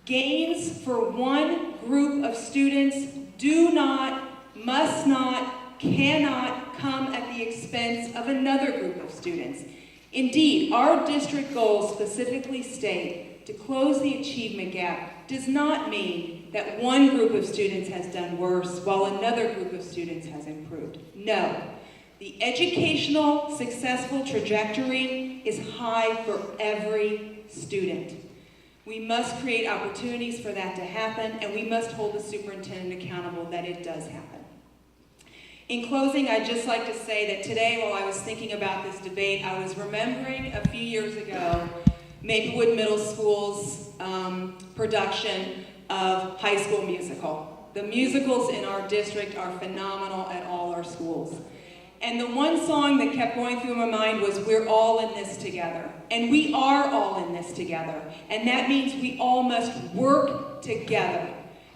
Gains for one group of students do not, must not, cannot come at the expense of another group of students. Indeed, our district goals specifically state to close the achievement gap does not mean that one group of students has done worse while another group of students has improved. No. The educational successful trajectory is high for every student. We must create opportunities for that to happen, and we must hold the superintendent accountable that it does happen. In closing, I'd just like to say that today, while I was thinking about this debate, I was remembering a few years ago Maplewood Middle School's production of High School Musical. The musicals in our district are phenomenal at all our schools. And the one song that kept going through my mind was, we're all in this together. And we are all in this together. And that means we all must work together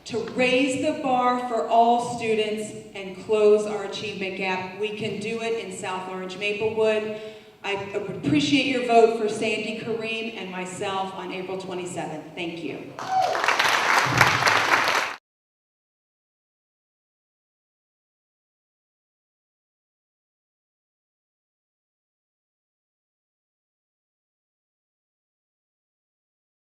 to raise the bar for all students and close our achievement gap. We can do it in South Orange Maplewood. I appreciate your vote for Sandy Kareem and myself on April 27th. Thank you.